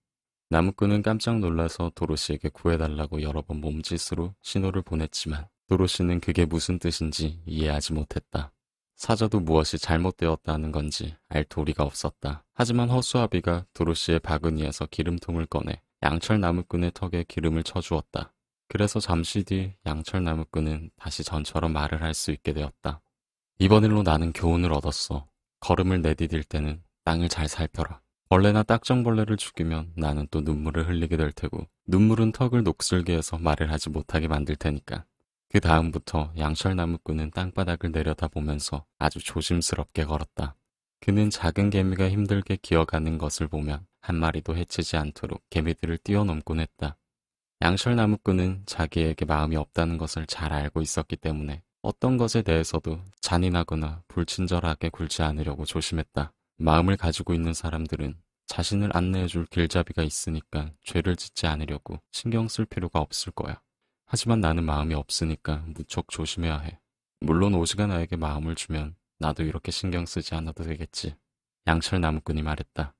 나무꾼은 깜짝 놀라서 도로시에게 구해달라고 여러 번 몸짓으로 신호를 보냈지만 도로시는 그게 무슨 뜻인지 이해하지 못했다. 사자도 무엇이 잘못되었다는 건지 알 도리가 없었다. 하지만 허수아비가 도로시의 바구니에서 기름통을 꺼내 양철 나무꾼의 턱에 기름을 쳐주었다. 그래서 잠시 뒤 양철 나무꾼은 다시 전처럼 말을 할 수 있게 되었다. 이번 일로 나는 교훈을 얻었어. 걸음을 내디딜 때는 땅을 잘 살펴라. 벌레나 딱정벌레를 죽이면 나는 또 눈물을 흘리게 될 테고 눈물은 턱을 녹슬게 해서 말을 하지 못하게 만들 테니까. 그 다음부터 양철 나무꾼은 땅바닥을 내려다보면서 아주 조심스럽게 걸었다. 그는 작은 개미가 힘들게 기어가는 것을 보면 한 마리도 해치지 않도록 개미들을 뛰어넘곤 했다. 양철 나무꾼은 자기에게 마음이 없다는 것을 잘 알고 있었기 때문에 어떤 것에 대해서도 잔인하거나 불친절하게 굴지 않으려고 조심했다. 마음을 가지고 있는 사람들은 자신을 안내해줄 길잡이가 있으니까 죄를 짓지 않으려고 신경 쓸 필요가 없을 거야. 하지만 나는 마음이 없으니까 무척 조심해야 해. 물론 오지가 나에게 마음을 주면 나도 이렇게 신경 쓰지 않아도 되겠지. 양철 나무꾼이 말했다.